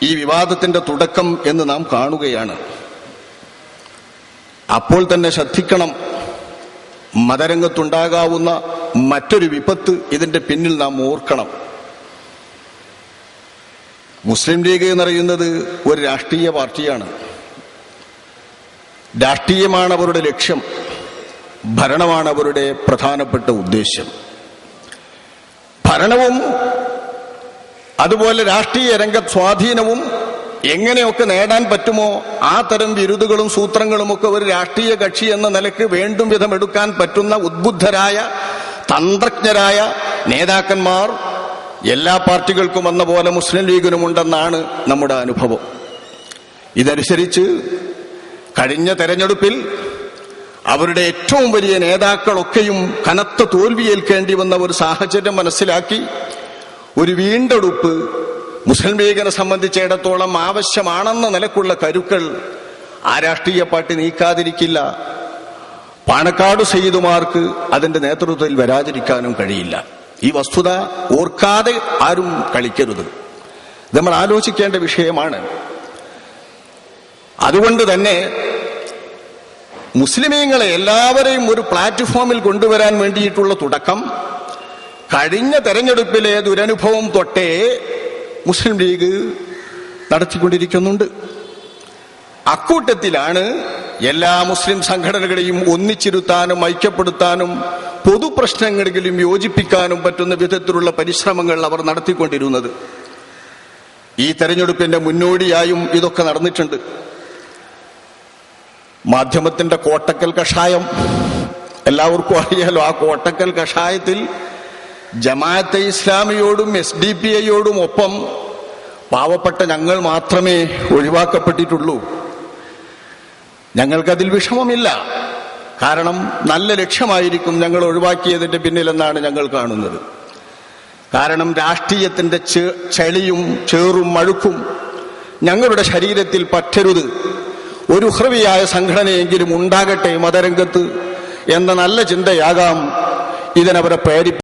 ഈ വിവാദത്തിന്റെ തുടക്കം എന്ന് നാം കാണുകയാണ്. അപ്പോൾ തന്നെ ശ്രദ്ധിക്കണം, മതരംഗത്തുണ്ടാകാവുന്ന മറ്റൊരു വിപത്ത് ഇതിന്റെ പിന്നിൽ നാം ഓർക്കണം. മുസ്ലിം ലീഗ് എന്ന് പറയുന്നത് ഒരു രാഷ്ട്രീയ പാർട്ടിയാണ്. രാഷ്ട്രീയമാണ് അവരുടെ ലക്ഷ്യം, ഭരണമാണ് അവരുടെ പ്രധാനപ്പെട്ട ഉദ്ദേശ്യം. ഭരണവും അതുപോലെ രാഷ്ട്രീയ രംഗ സ്വാധീനവും എങ്ങനെയൊക്കെ നേടാൻ പറ്റുമോ ആ തരം വിരുദുകളും സൂത്രങ്ങളുമൊക്കെ ഒരു രാഷ്ട്രീയ കക്ഷി എന്ന നിലയ്ക്ക് വേണ്ടും വിധം എടുക്കാൻ പറ്റുന്ന ഉദ്ബുദ്ധരായ തന്ത്രജ്ഞരായ നേതാക്കന്മാർ എല്ലാ പാർട്ടികൾക്കും എന്ന പോലെ മുസ്ലിം ലീഗിനുമുണ്ടെന്നാണ് നമ്മുടെ അനുഭവം. ഇതനുസരിച്ച് കഴിഞ്ഞ തെരഞ്ഞെടുപ്പിൽ അവരുടെ ഏറ്റവും വലിയ നേതാക്കളൊക്കെയും കനത്ത തോൽവിയേൽക്കേണ്ടി വന്ന ഒരു സാഹചര്യം മനസ്സിലാക്കി ഒരു വീണ്ടെടുപ്പ് മുസ്ലിം ലീഗിനെ സംബന്ധിച്ചിടത്തോളം ആവശ്യമാണെന്ന നിലക്കുള്ള കരുക്കൾ ആ രാഷ്ട്രീയ പാർട്ടി നീക്കാതിരിക്കില്ല. പാണക്കാട് സയ്യിദുമാർക്ക് അതിന്റെ നേതൃത്വത്തിൽ വരാതിരിക്കാനും കഴിയില്ല. ഈ വസ്തുത ഓർക്കാതെ ആരും കളിക്കരുത്. നമ്മൾ ആലോചിക്കേണ്ട വിഷയമാണ്. അതുകൊണ്ട് തന്നെ മുസ്ലിമീങ്ങളെ എല്ലാവരെയും ഒരു പ്ലാറ്റ്ഫോമിൽ കൊണ്ടുവരാൻ വേണ്ടിയിട്ടുള്ള തുടക്കം കഴിഞ്ഞ തെരഞ്ഞെടുപ്പിലെ ദുരനുഭവം തൊട്ടേ മുസ്ലിം ലീഗ് നടത്തിക്കൊണ്ടിരിക്കുന്നുണ്ട്. അക്കൂട്ടത്തിലാണ് എല്ലാ മുസ്ലിം സംഘടനകളെയും ഒന്നിച്ചിരുത്താനും ഐക്യപ്പെടുത്താനും പൊതുപ്രശ്നങ്ങളിലും യോജിപ്പിക്കാനും പറ്റുന്ന വിധത്തിലുള്ള പരിശ്രമങ്ങൾ അവർ നടത്തിക്കൊണ്ടിരുന്നത്. ഈ തെരഞ്ഞെടുപ്പിന്റെ മുന്നോടിയായും ഇതൊക്കെ നടന്നിട്ടുണ്ട്. മാധ്യമത്തിന്റെ കോട്ടക്കൽ കഷായം എല്ലാവർക്കും അറിയാലോ. ആ കോട്ടക്കൽ കഷായത്തിൽ ജമാഅത്തെ ഇസ്ലാമിയോടും SDPIയോടും ഒപ്പം പാവപ്പെട്ട ഞങ്ങൾ മാത്രമേ ഒഴിവാക്കപ്പെട്ടിട്ടുള്ളൂ. ഞങ്ങൾക്കതിൽ വിഷമമില്ല. കാരണം നല്ല ലക്ഷ്യമായിരിക്കും ഞങ്ങൾ ഒഴിവാക്കിയതിന്റെ പിന്നിലെന്നാണ് ഞങ്ങൾ കാണുന്നത്. കാരണം രാഷ്ട്രീയത്തിന്റെ ചെളിയും ചേറും മഴുക്കും ഞങ്ങളുടെ ശരീരത്തിൽ പറ്റരുത്. ഒരു ഉഹ്രവിയായ സംഘടനയെങ്കിലും ഉണ്ടാകട്ടെ മതരംഗത്ത് എന്ന നല്ല ചിന്തയാകാം ഇതിനവരെ പ്രേരിപ്പിക്കും.